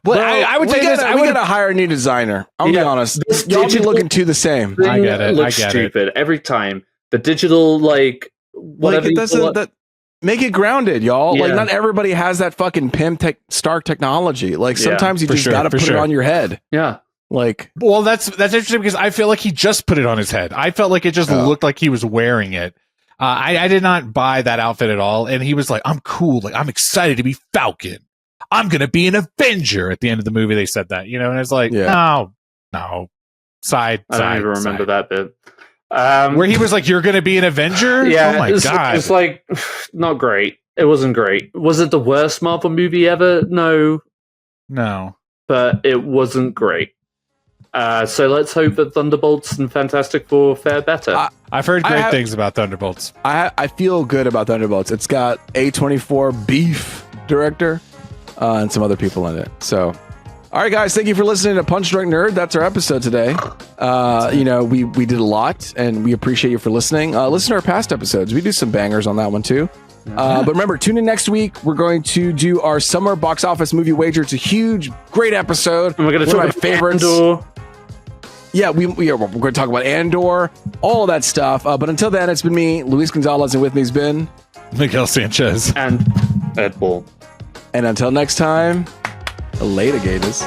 Well, I would say this. We gotta hire a new designer. I'll be honest. Y'all be looking to the same. I get it. Looks stupid every time. The digital, whatever. Make it grounded, y'all. Yeah. Not everybody has that fucking PIM Stark technology. Sometimes you just gotta put it on your head. Yeah. Well, that's interesting, because I feel like he just put it on his head. I felt like it just looked like he was wearing it. I did not buy that outfit at all. And he was like, I'm cool. I'm excited to be Falcon. I'm going to be an Avenger. At the end of the movie, they said that, and it's like, no. I don't even remember that bit. Where he was like, "You're going to be an Avenger." Yeah, oh my god, it's like not great. It wasn't great. Was it the worst Marvel movie ever? No, but it wasn't great. So let's hope that Thunderbolts and Fantastic Four fare better. I've heard great things about Thunderbolts. I feel good about Thunderbolts. It's got A24 beef director and some other people in it. So, all right, guys, thank you for listening to Punch Drunk Nerd. That's our episode today. We did a lot, and we appreciate you for listening. Listen to our past episodes. We do some bangers on that one too. But remember, tune in next week. We're going to do our summer box office movie wager. It's a huge, great episode. And we're going to talk about favorites. Andor. Yeah, we're going to talk about Andor, all that stuff. But until then, it's been me, Luis Gonzalez, and with me has been Miguel Sanchez and Ed Ball. And until next time, later, Gators.